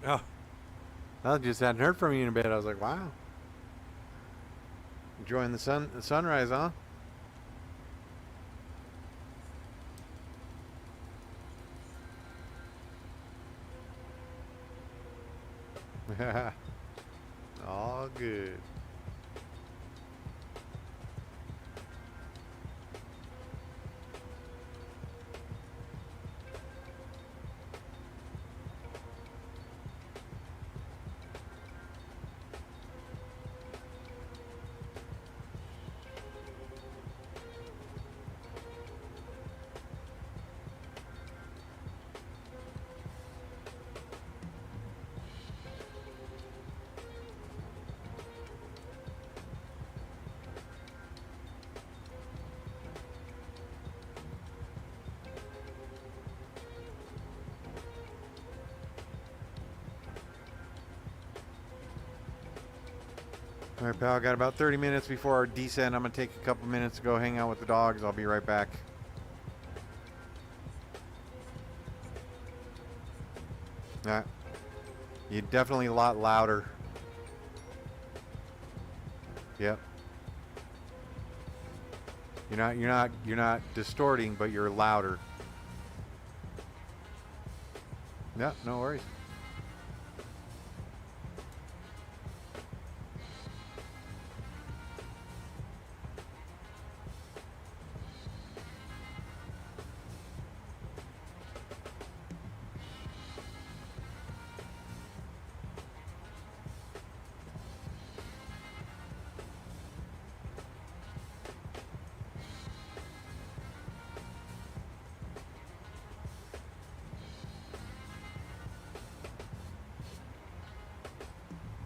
Oh. I just hadn't heard from you in a bit. I was like, wow. Enjoying the sunrise, huh? All good. All right, pal, got about 30 minutes before our descent. I'm going to take a couple minutes to go hang out with the dogs. I'll be right back. Yeah, you're definitely a lot louder. Yep. You're not distorting, but you're louder. Yeah, no worries.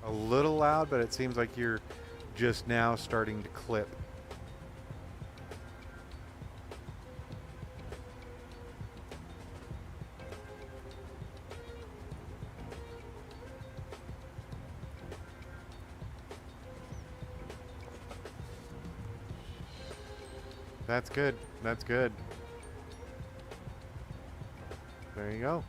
A little loud, but it seems like you're just now starting to clip. That's good. That's good. There you go.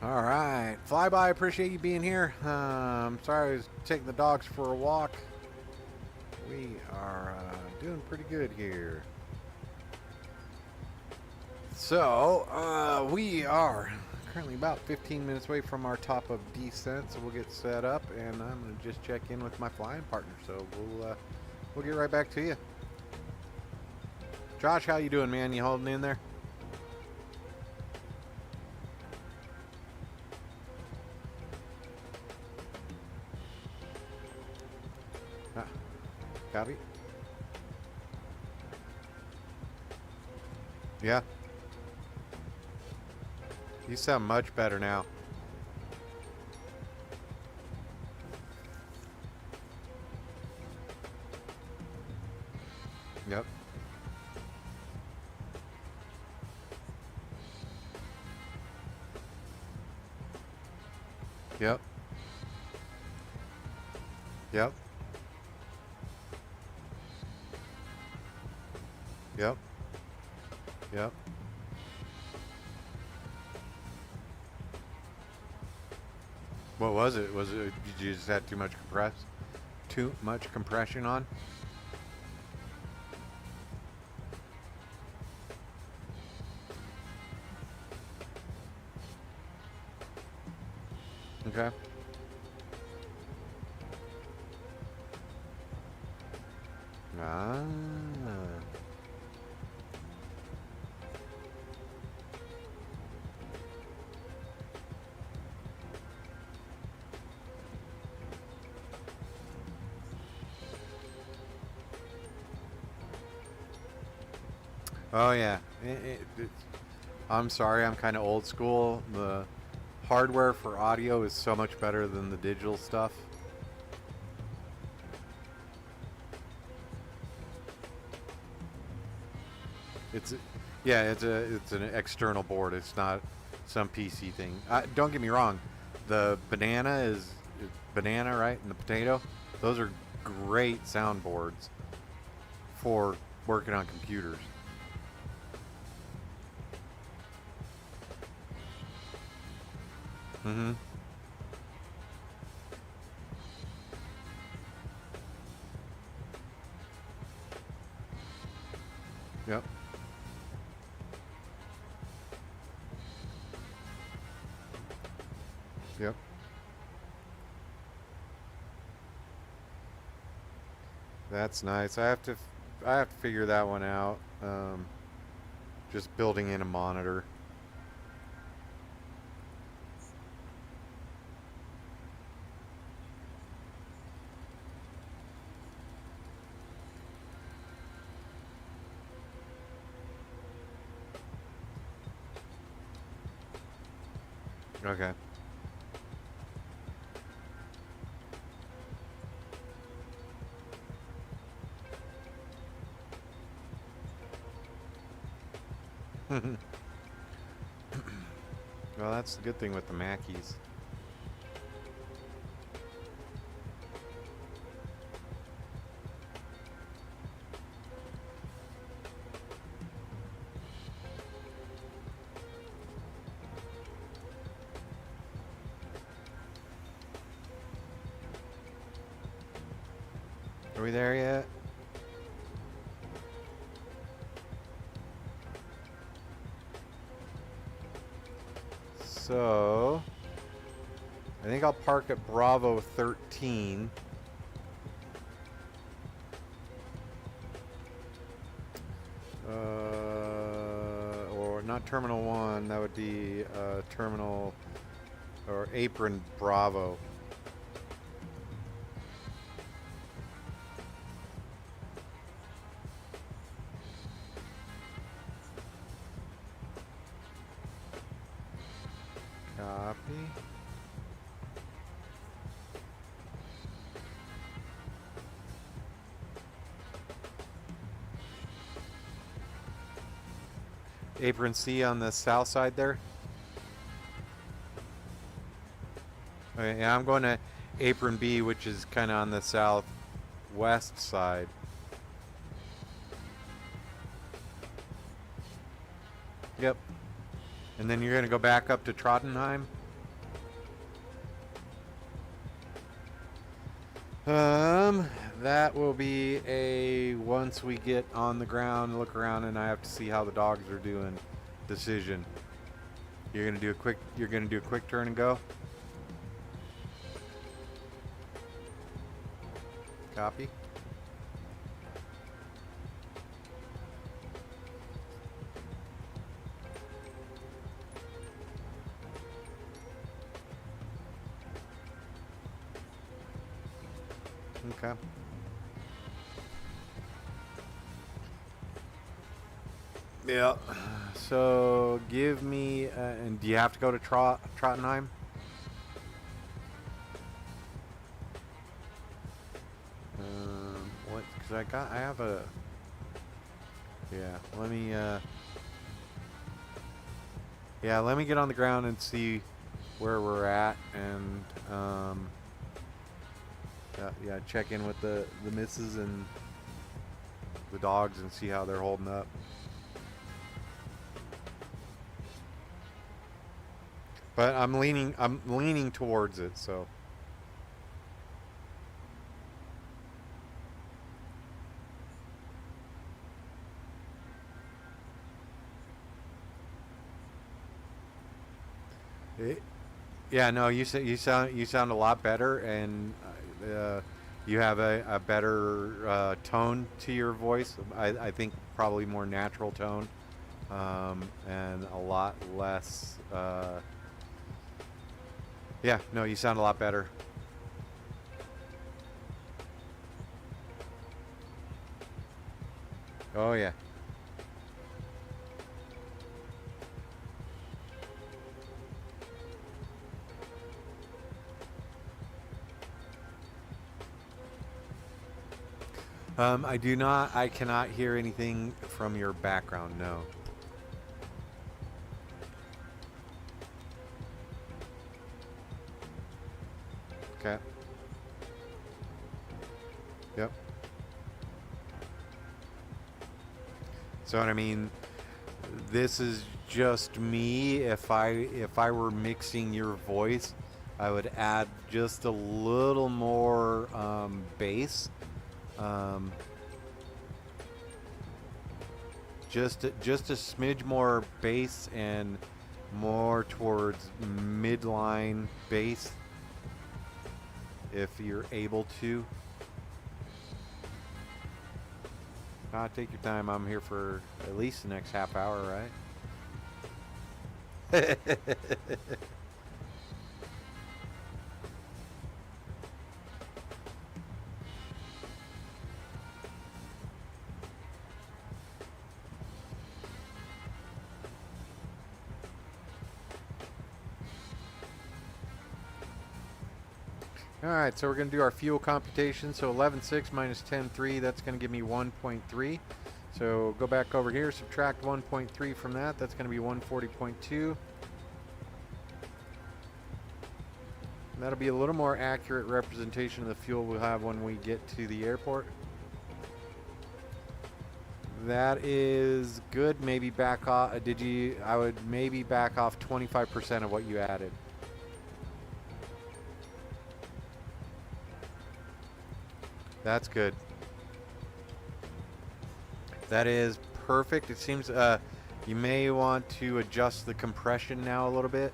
All right, Flyby, appreciate you being here. Sorry I was taking the dogs for a walk. We are doing pretty good here. So, we are currently about 15 minutes away from our top of descent, so we'll get set up, and I'm going to just check in with my flying partner, so we'll get right back to you. Josh, how you doing, man? You holding in there? Copy? Yeah. You sound much better now. Yep. Yep. Yep. Yep. Yep. What was it? Was it, did you just have too much compression on? Okay. Ah. Oh yeah. I'm sorry, I'm kind of old school. The hardware for audio is so much better than the digital stuff. It's an external board. It's not some PC thing. Don't get me wrong. The banana, right? And the potato, those are great soundboards for working on computers. Mm-hmm. Yep. Yep. That's nice. I have to figure that one out. Just building in a monitor. Okay. Well, that's the good thing with the Mackies. Are we there yet? So, I think I'll park at Bravo 13. Or not Terminal 1, that would be Terminal or Apron Bravo. Copy. Apron C on the south side there. Okay, yeah, I'm going to Apron B, which is kind of on the southwest side. Yep. And then you're going to go back up to Trottenheim? That will be a once we get on the ground, look around, and I have to see how the dogs are doing decision. You're gonna do a quick turn and go. Copy. Okay. Yeah. So give me, and do you have to go to Trottenheim? What? Because I have a. Yeah. Let me. Yeah. Let me get on the ground and see where we're at, and yeah, check in with the missus and the dogs and see how they're holding up. But I'm leaning towards it, so. Yeah, no, you sound a lot better, and you have a better tone to your voice. I think probably more natural tone, and a lot less. Yeah, no, you sound a lot better. Oh yeah. I cannot hear anything from your background, no. Okay. Yep. So what I mean, this is just me. If I were mixing your voice, I would add just a little more bass. Just a smidge more bass and more towards midline bass, if you're able to. Take your time. I'm here for at least the next half hour, right? Alright, so we're going to do our fuel computation. So 11.6 minus 10.3, that's going to give me 1.3. So go back over here, subtract 1.3 from that. That's going to be 140.2. That'll be a little more accurate representation of the fuel we'll have when we get to the airport. That is good. Maybe back off. I would maybe back off 25% of what you added. That's good. That is perfect. It seems you may want to adjust the compression now a little bit,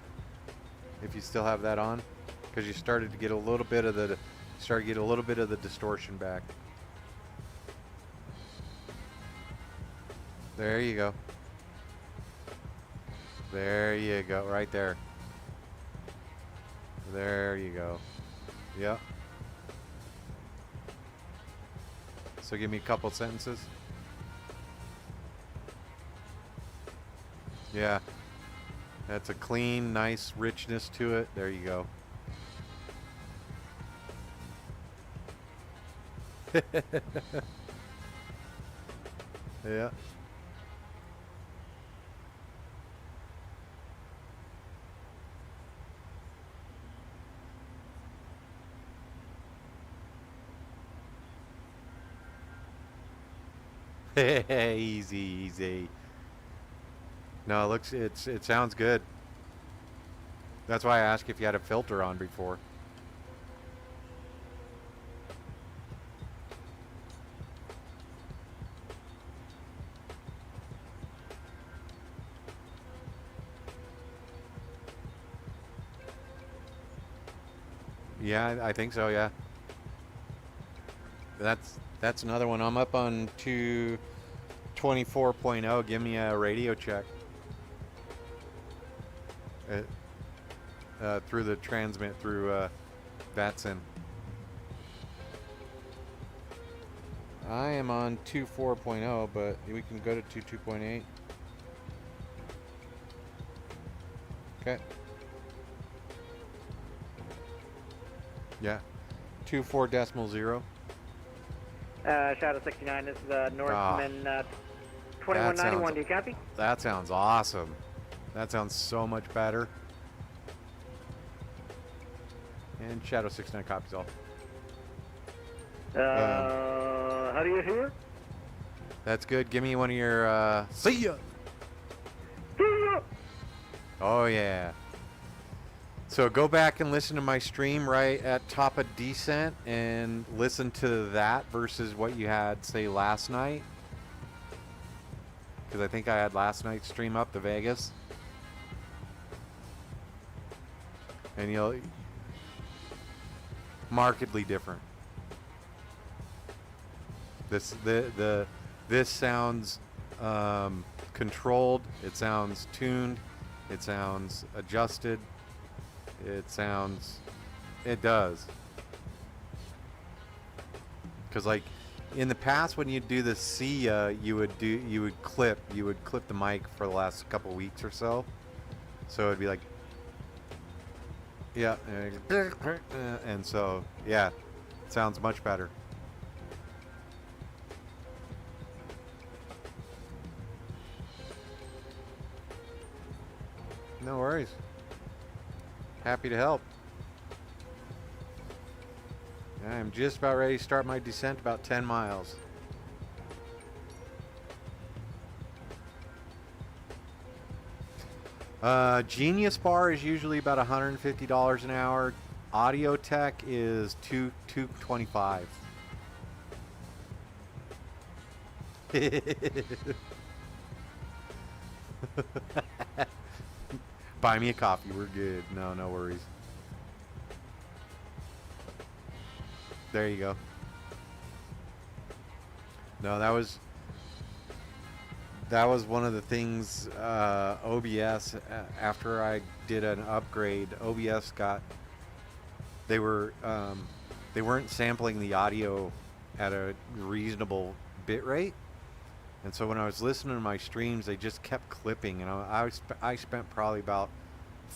if you still have that on, because you started to get a little bit of the distortion back. There you go. There you go. Right there. There you go. Yep. So give me a couple sentences. Yeah. That's a clean, nice richness to it. There you go. Yeah. Easy, easy. No, it sounds good. That's why I asked if you had a filter on before. Yeah, I think so. Yeah. That's another one. I'm up on 224.0. Give me a radio check. Through the transmit through VATSIM. I am on 24.0, but we can go to 22.8. Okay. Yeah. 24.0. Shadow 69, this is Norseman 2191. Do you copy? That sounds awesome. That sounds so much better. And Shadow 69 copies all. How do you hear? That's good. Give me one of your see ya. Oh yeah. So go back and listen to my stream right at top of descent and listen to that versus what you had say last night. Because I think I had last night's stream up, the Vegas. And you'll markedly different. This sounds controlled. It sounds tuned. It sounds adjusted. It does. Because like in the past when you do the SIA, you would clip the mic for the last couple weeks or so. So it'd be like, yeah, and so yeah, it sounds much better. No worries. Happy to help. I'm just about ready to start my descent, about 10 miles. Genius Bar is usually about $150 an hour. Audio Tech is $225. Buy me a coffee. We're good. No worries. There you go. No, that was one of the things. OBS, after I did an upgrade, OBS they weren't sampling the audio at a reasonable bit rate, and so when I was listening to my streams, they just kept clipping, and I spent probably about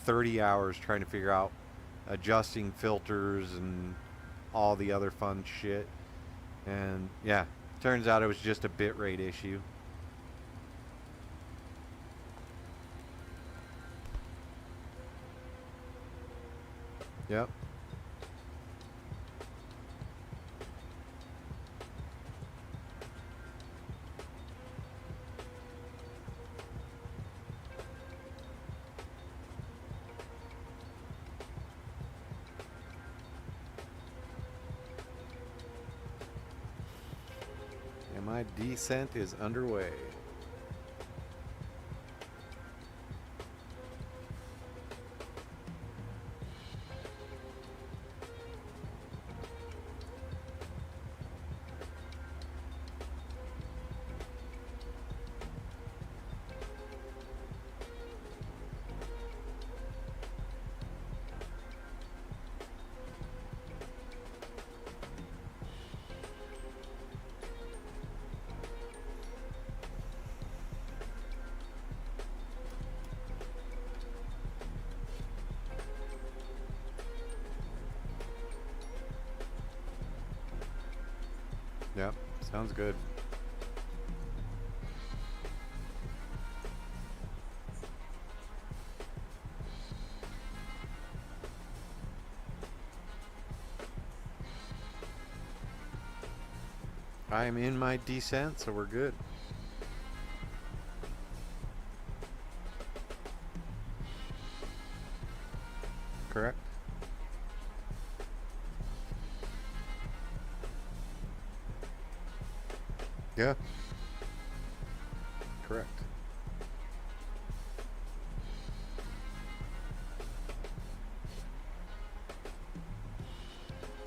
30 hours trying to figure out adjusting filters and all the other fun shit. And yeah, turns out it was just a bit rate issue. Yep. And my descent is underway. Yep, sounds good. I am in my descent, so we're good. Correct. Yeah. Correct.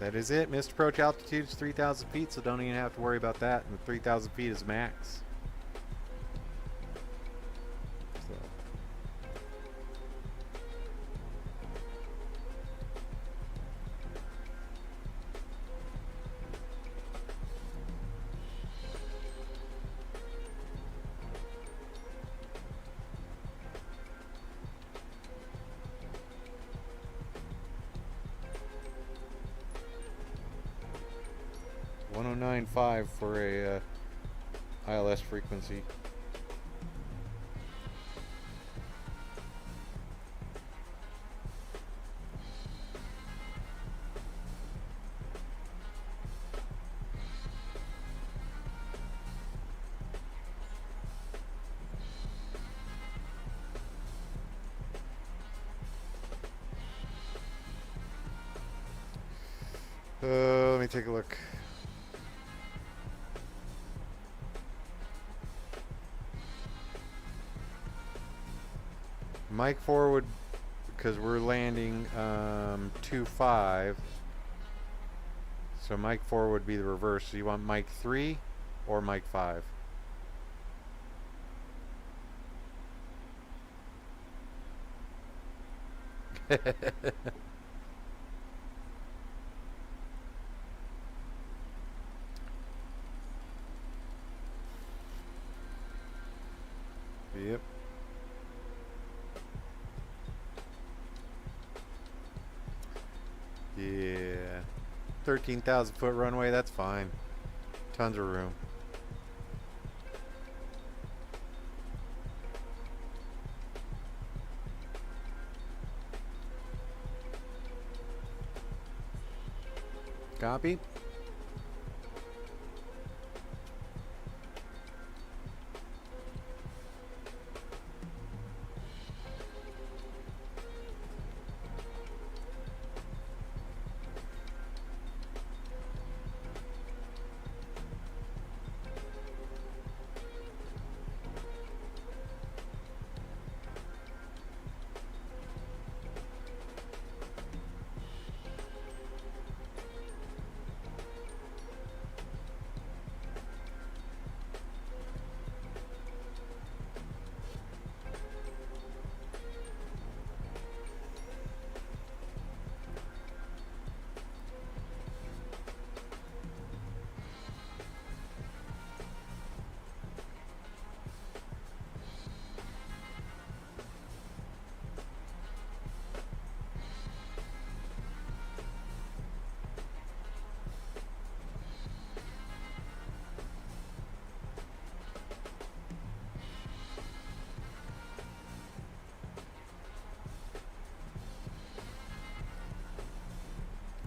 That is it. Missed approach altitude is 3,000 feet, so don't even have to worry about that. And 3,000 feet is max. So. .109.5 for a ILS frequency. Let me take a look. Mic forward, because we're landing 2.5. So mic 4 would be the reverse. So you want mic 3 or mic 5? Yep. Yeah. 13,000 foot runway, that's fine. Tons of room. Copy.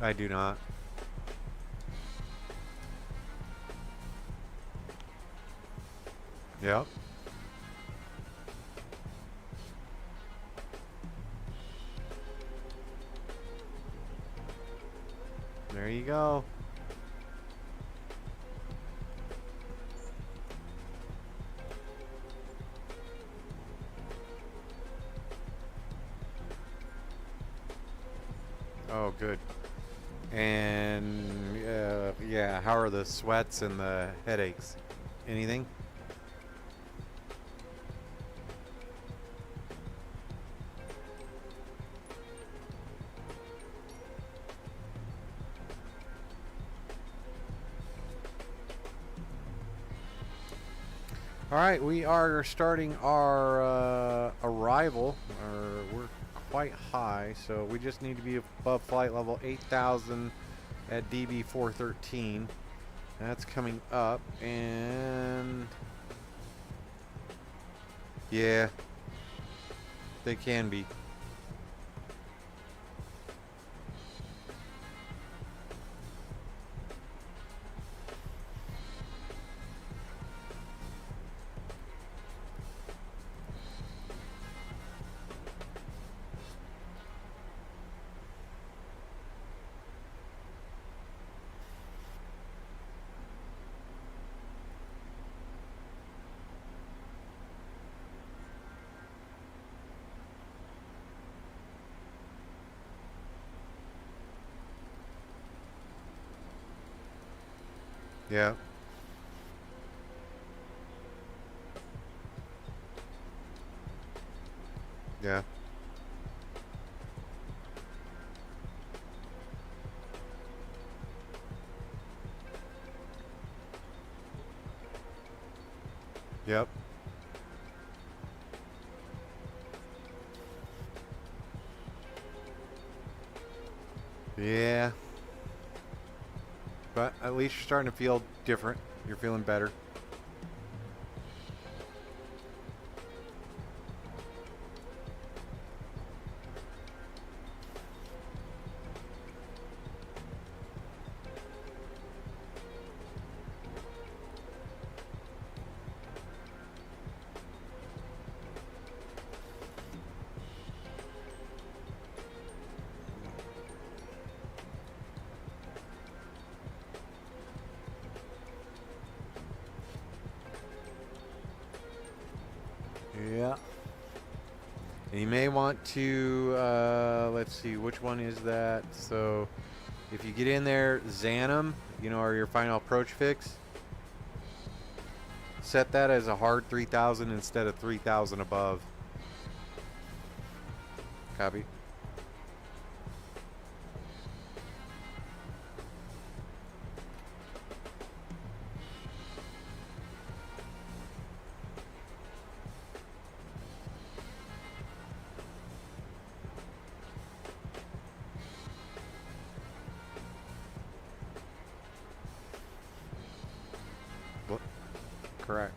I do not. Yep. There you go. Oh, good. And yeah, how are the sweats and the headaches? Anything? All right, we are starting our arrival. We're quite high, so we just need to be above flight level 8,000 at DB 413. That's coming up, and yeah, they can be. Yeah. Yeah. Yep. Yeah. But at least you're starting to feel different. You're feeling better. Yeah. And you may want to, let's see, which one is that? So, if you get in there, Xanum, you know, or your final approach fix, set that as a hard 3000 instead of 3000 above. Copy. What? Correct.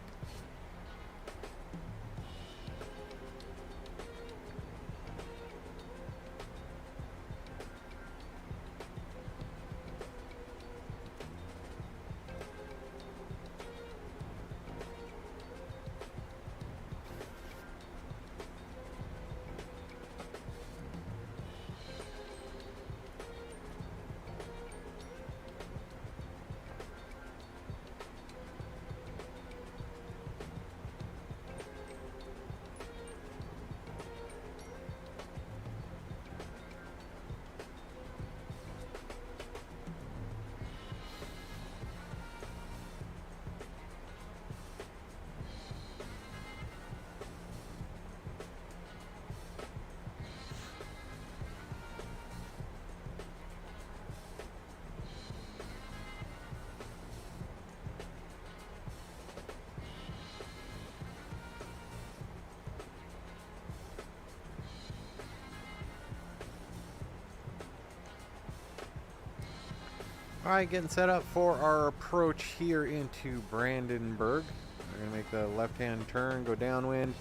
Alright, getting set up for our approach here into Brandenburg. We're going to make the left-hand turn, go downwind,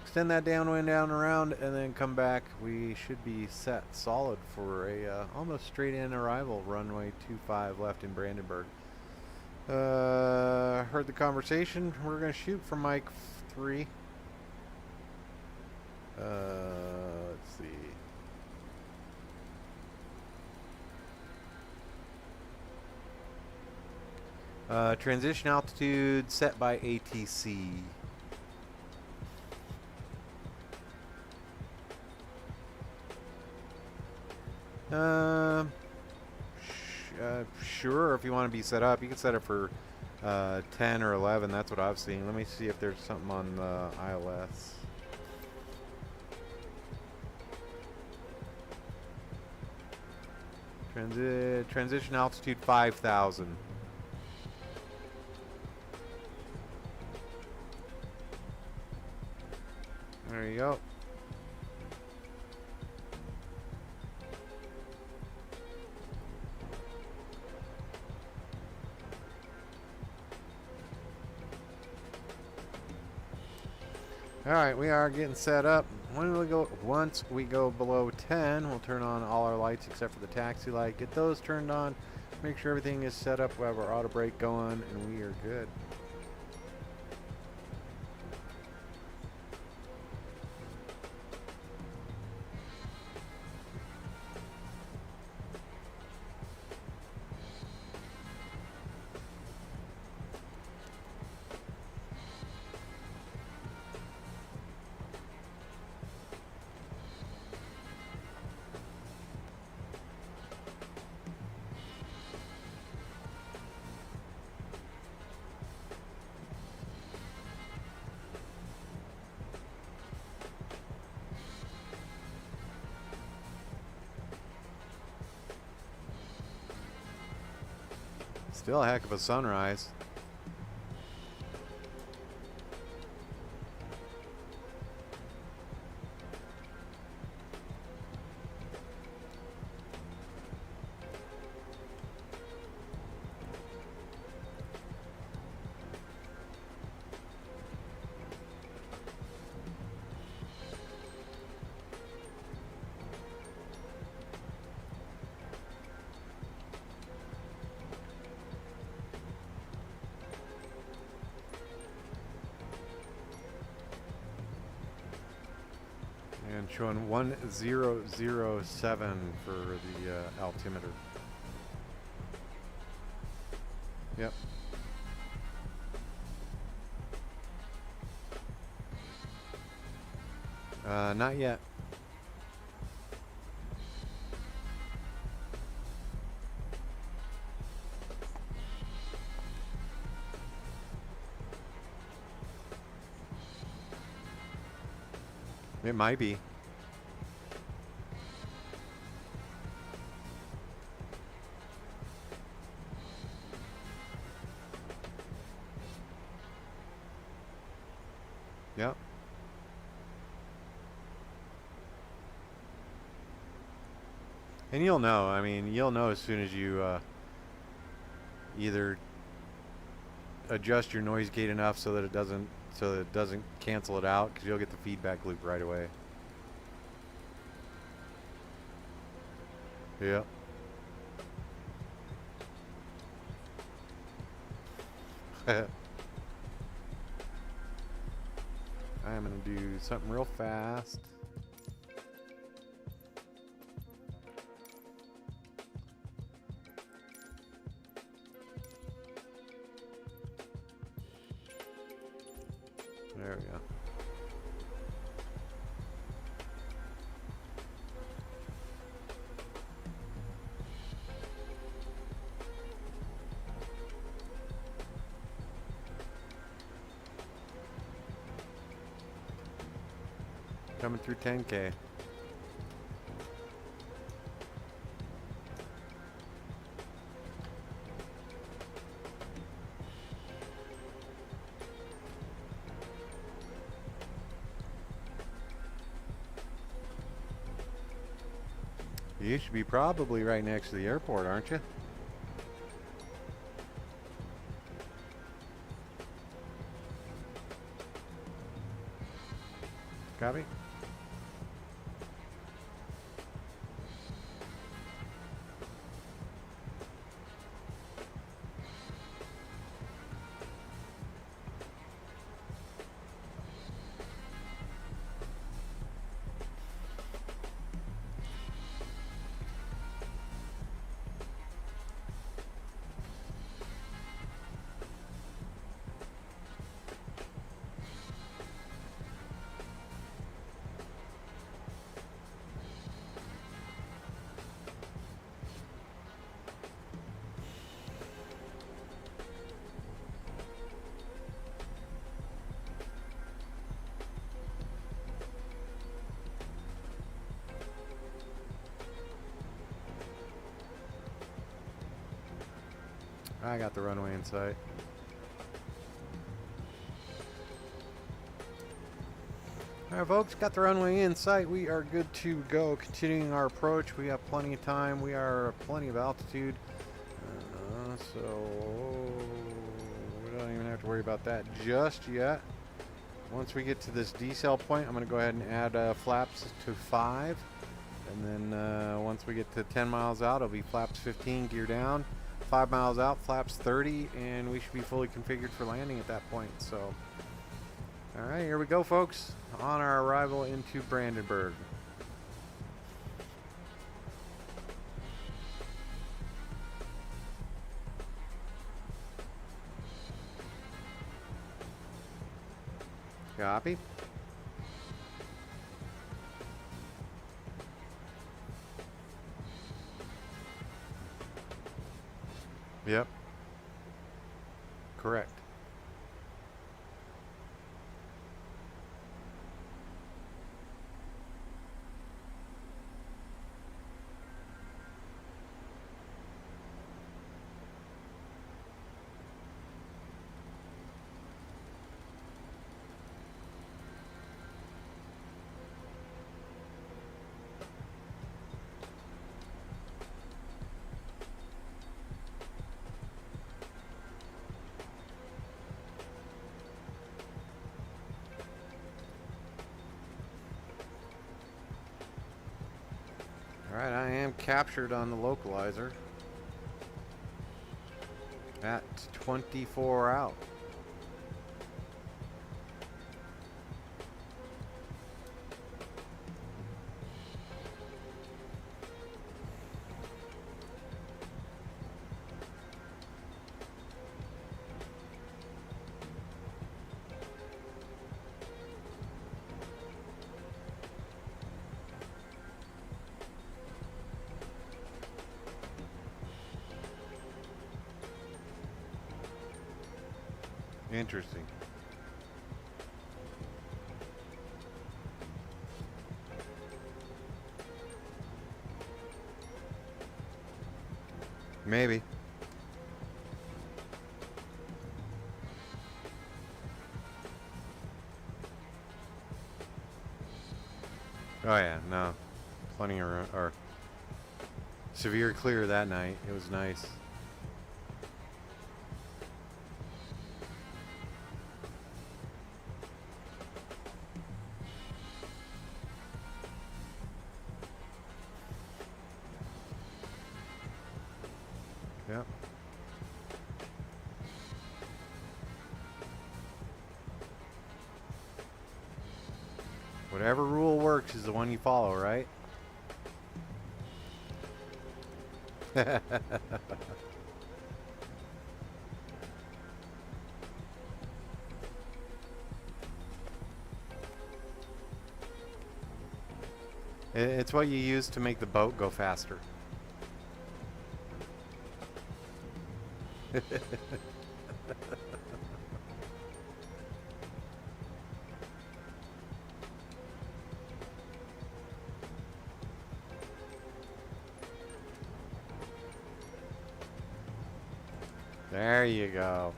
extend that downwind down around, and then come back. We should be set solid for a almost straight-in arrival, runway 25 left in Brandenburg. Heard the conversation. We're going to shoot for Mike 3. Let's see. Transition altitude set by ATC. Sure, if you want to be set up, you can set it for 10 or 11. That's what I've seen. Let me see if there's something on the ILS. Transition altitude 5,000. There you go. Alright, we are getting set up. Once we go below 10, we'll turn on all our lights except for the taxi light. Get those turned on. Make sure everything is set up. We have our auto brake going, and we are good. Still a heck of a sunrise. And showing 1007 for the altimeter. Yep. Not yet. It might be. Yep. And you'll know. I mean, you'll know as soon as you either adjust your noise gate enough so that it doesn't cancel it out, because you'll get the feedback loop right away. Yeah. I'm gonna do something real fast. There we go. Coming through 10K. You should be probably right next to the airport, aren't you? Copy? I got the runway in sight. All right, folks, got the runway in sight. We are good to go. Continuing our approach. We have plenty of time. We are plenty of altitude. So we don't even have to worry about that just yet. Once we get to this decel point, I'm going to go ahead and add flaps to 5. And then once we get to 10 miles out, it'll be flaps 15, gear down. 5 miles out, flaps 30, and we should be fully configured for landing at that point. So, all right, here we go, folks, on our arrival into Brandenburg. Copy. Yep. Correct. am captured on the localizer at 24 out. Interesting. Maybe. Oh yeah, no. Plenty of room, or severe clear that night. It was nice. Yep. Whatever rule works is the one you follow, right? It's what you use to make the boat go faster. There you go.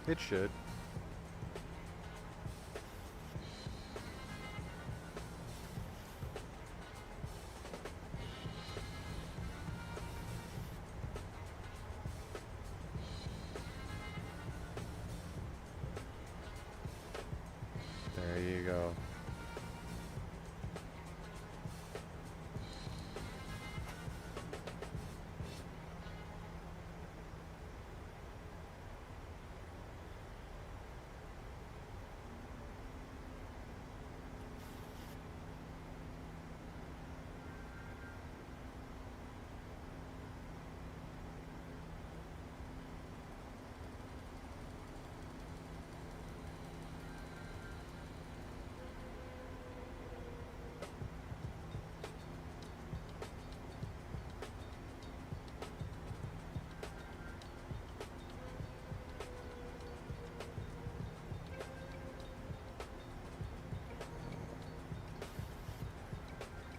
It should. There you go.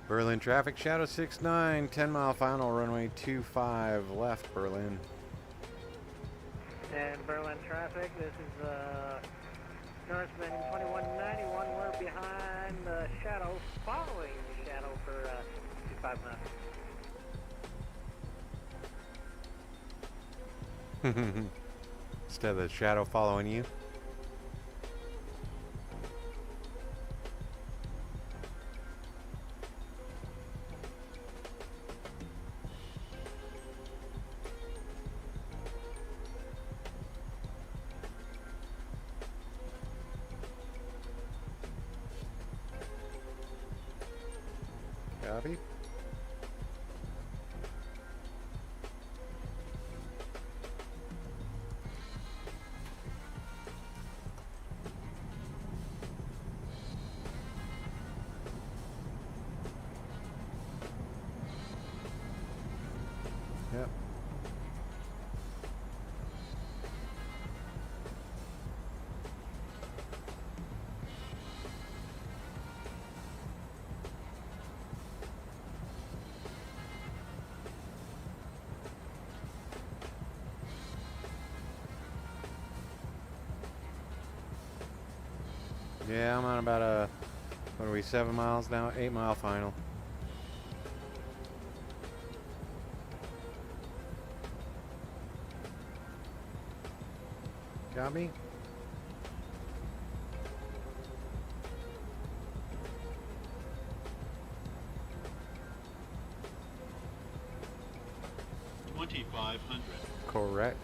Berlin traffic, Shadow 69, 10 mile final, runway 25, left Berlin. And Berlin traffic, this is Norseman 2191. We're behind the Shadow, following the Shadow for 25 knots. Instead of the Shadow following you. Copy. Yep. Yeah, I'm on about a, what are we, 7 miles now? 8 mile final. Got me? Correct.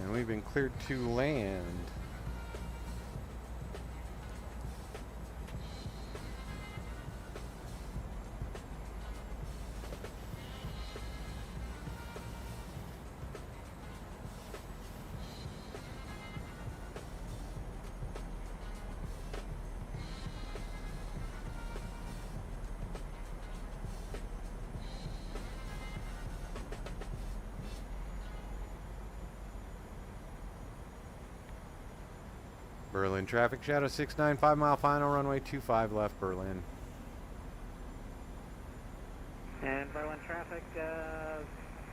And we've been cleared to land. Berlin traffic, shadow 69, 5 mile final, runway 25 left, Berlin. And Berlin traffic,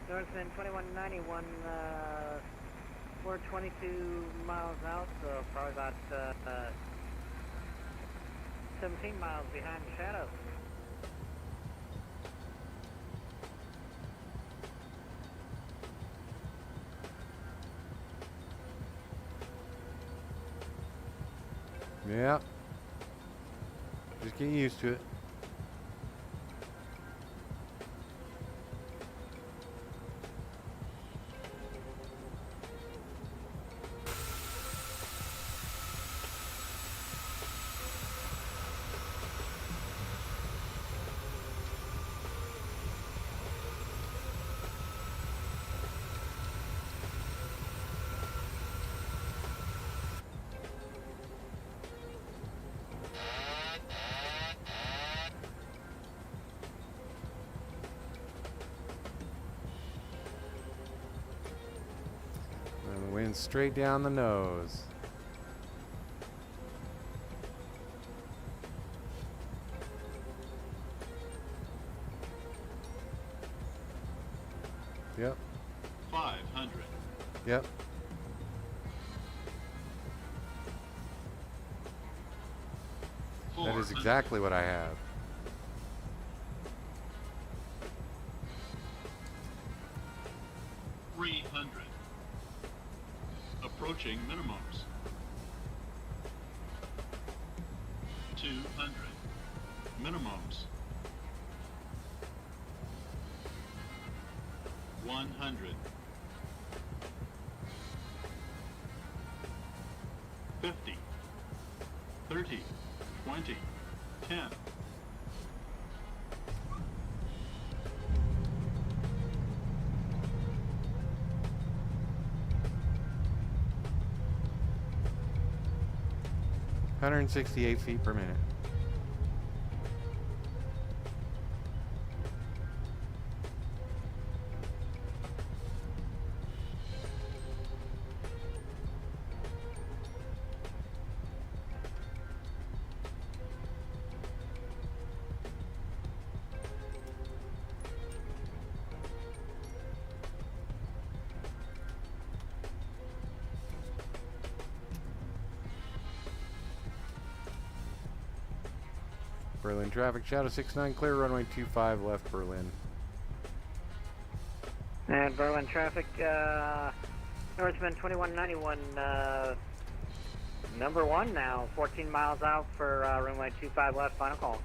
Northman 2191, we're 22 miles out, so probably about 17 miles behind the shadow. Yeah. Just get used to it. And the wind straight down the nose. Yep. 500. Yep. That is exactly what I have. 300. Approaching minimums. 200. Minimums. 100. 50. 30. 20. 10. 168 feet per minute. Berlin traffic, shadow 69, clear runway 25 left, Berlin. And Berlin traffic, Northman 2191, number one now, 14 miles out for runway 25 left, final call.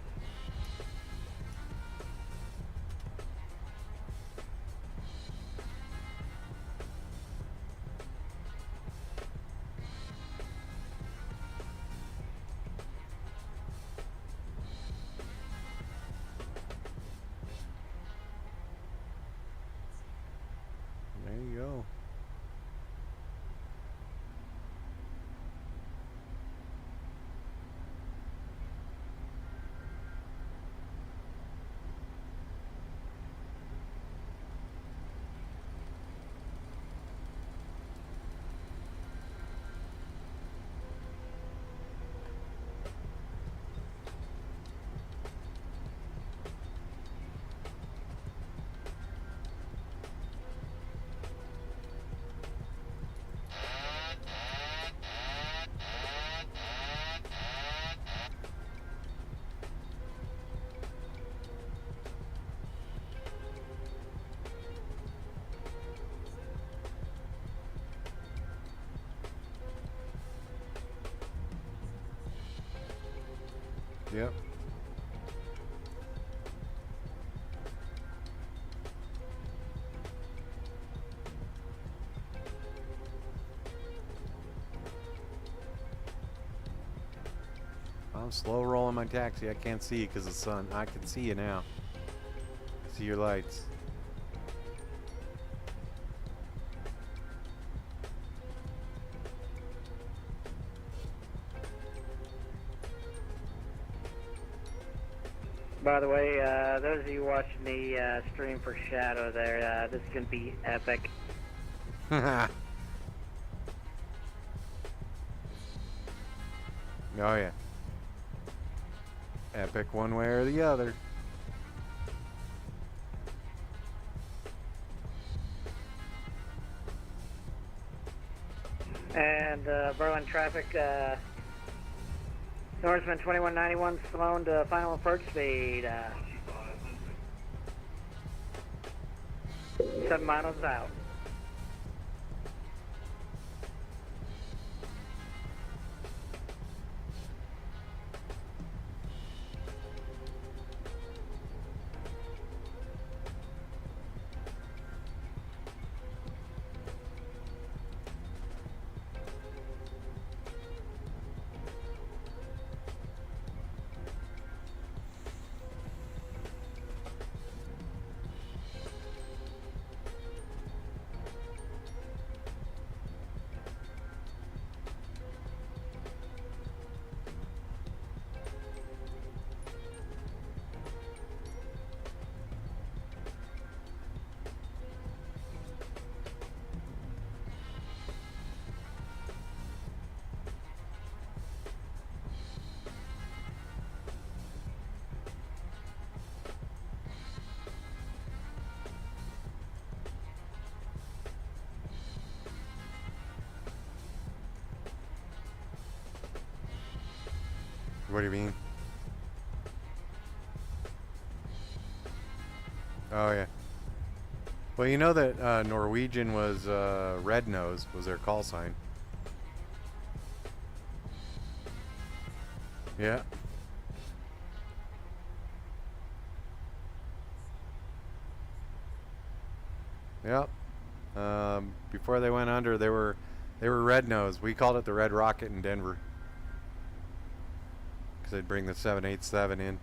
There you go. Yep. I'm slow rolling my taxi. I can't see you because of the sun. I can see you now. See your lights. By the way, those of you watching the stream for Shadow there, this is going to be epic. Oh yeah. Epic one way or the other. And Berlin traffic, Norseman 2191 slowing to final approach speed. 7 miles out. What do you mean? Oh yeah. Well, you know that Norwegian was red nose was their call sign. Yeah. Yep. Before they went under, they were red nose. We called it the Red Rocket in Denver. Because they'd bring the 787 in.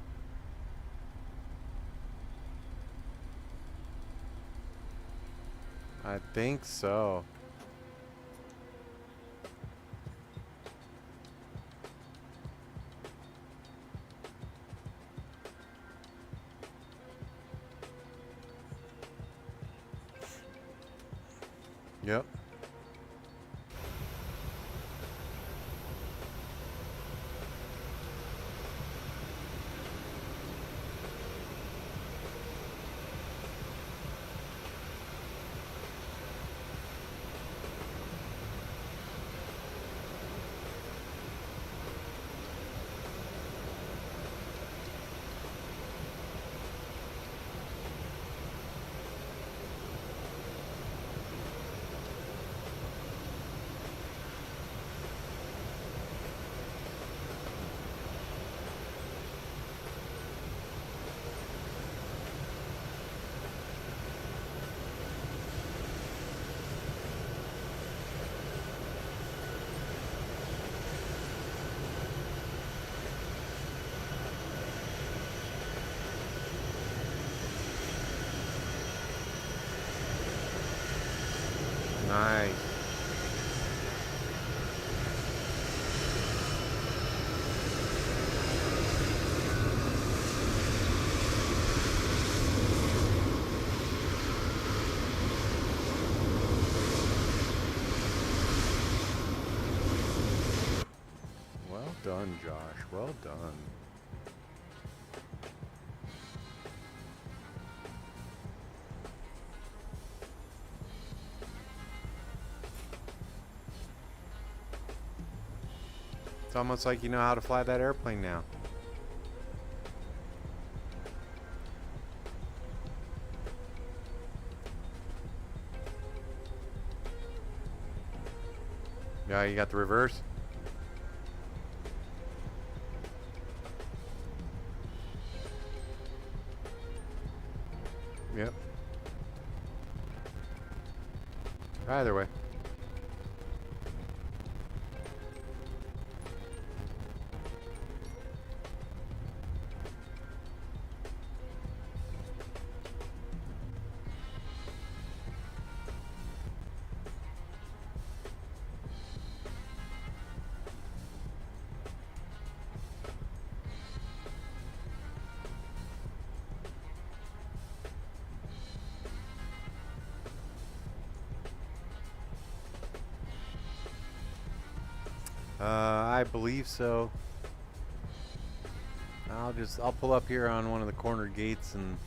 I think so. Yep. Nice. Well done, Josh. Well done. It's almost like you know how to fly that airplane now. Yeah, you got the reverse? Yep. Either way. I believe so. I'll pull up here on one of the corner gates, and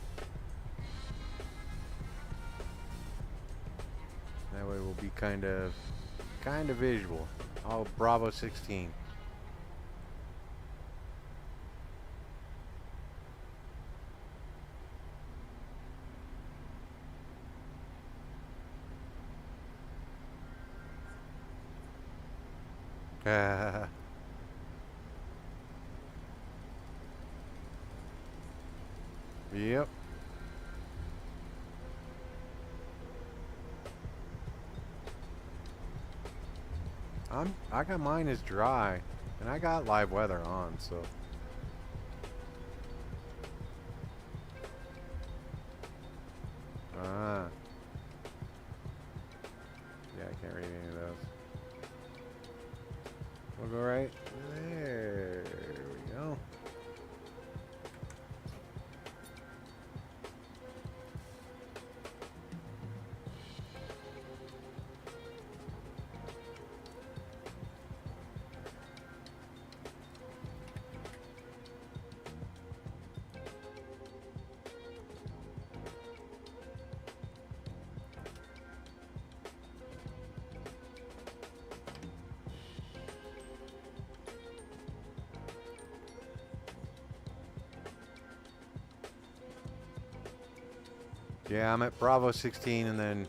that way we'll be kind of visual. Oh, Bravo 16. Yep. I got mine as dry, and I got live weather on, so. Ah. Yeah, I can't read any of those. We'll go right there. We go. Yeah, I'm at Bravo 16, and then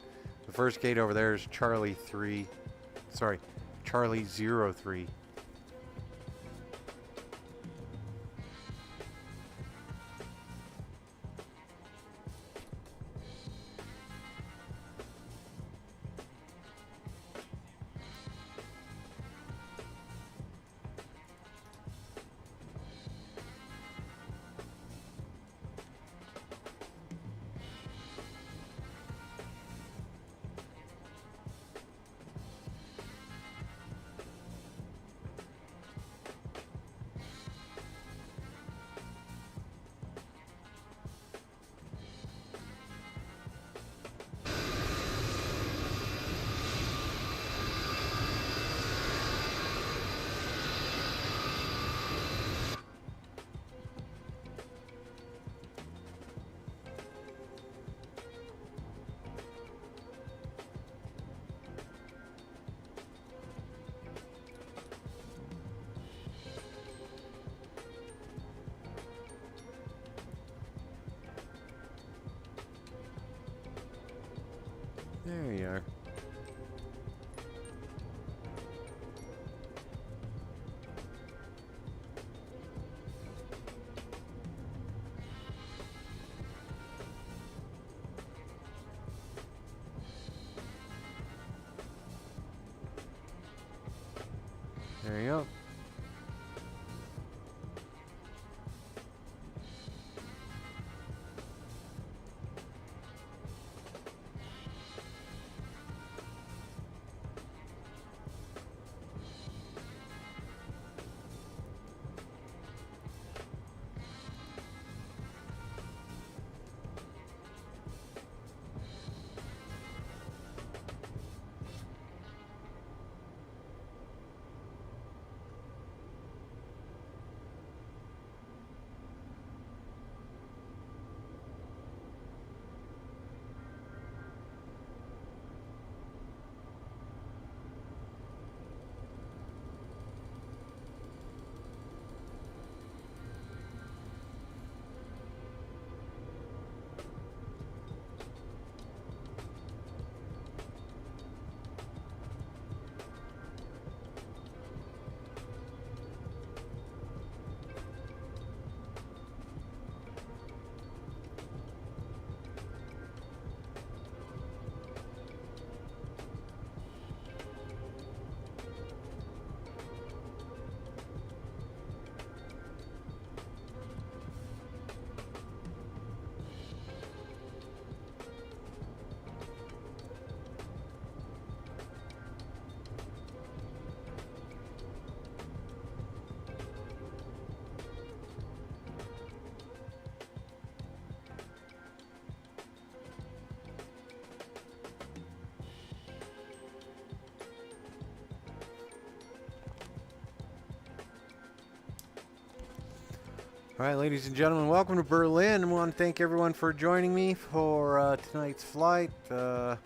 the first gate over there is Charlie 3. Sorry, Charlie 03. There you are. There you go. All right, ladies and gentlemen, welcome to Berlin. I want to thank everyone for joining me for tonight's flight. It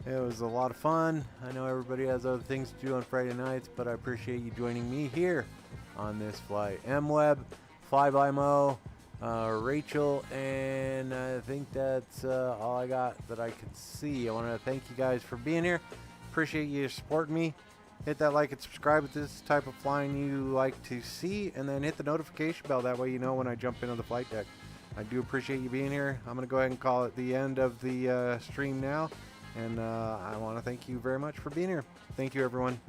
was a lot of fun. I know everybody has other things to do on Friday nights, but I appreciate you joining me here on this flight. MWeb, FlyByMo, Rachel, and I think that's all I got that I could see. I want to thank you guys for being here. Appreciate you supporting me. Hit that like and subscribe if this is the type of flying you like to see, and then hit the notification bell. That way you know when I jump into the flight deck. I do appreciate you being here. I'm going to go ahead and call it the end of the stream now, and I want to thank you very much for being here. Thank you, everyone.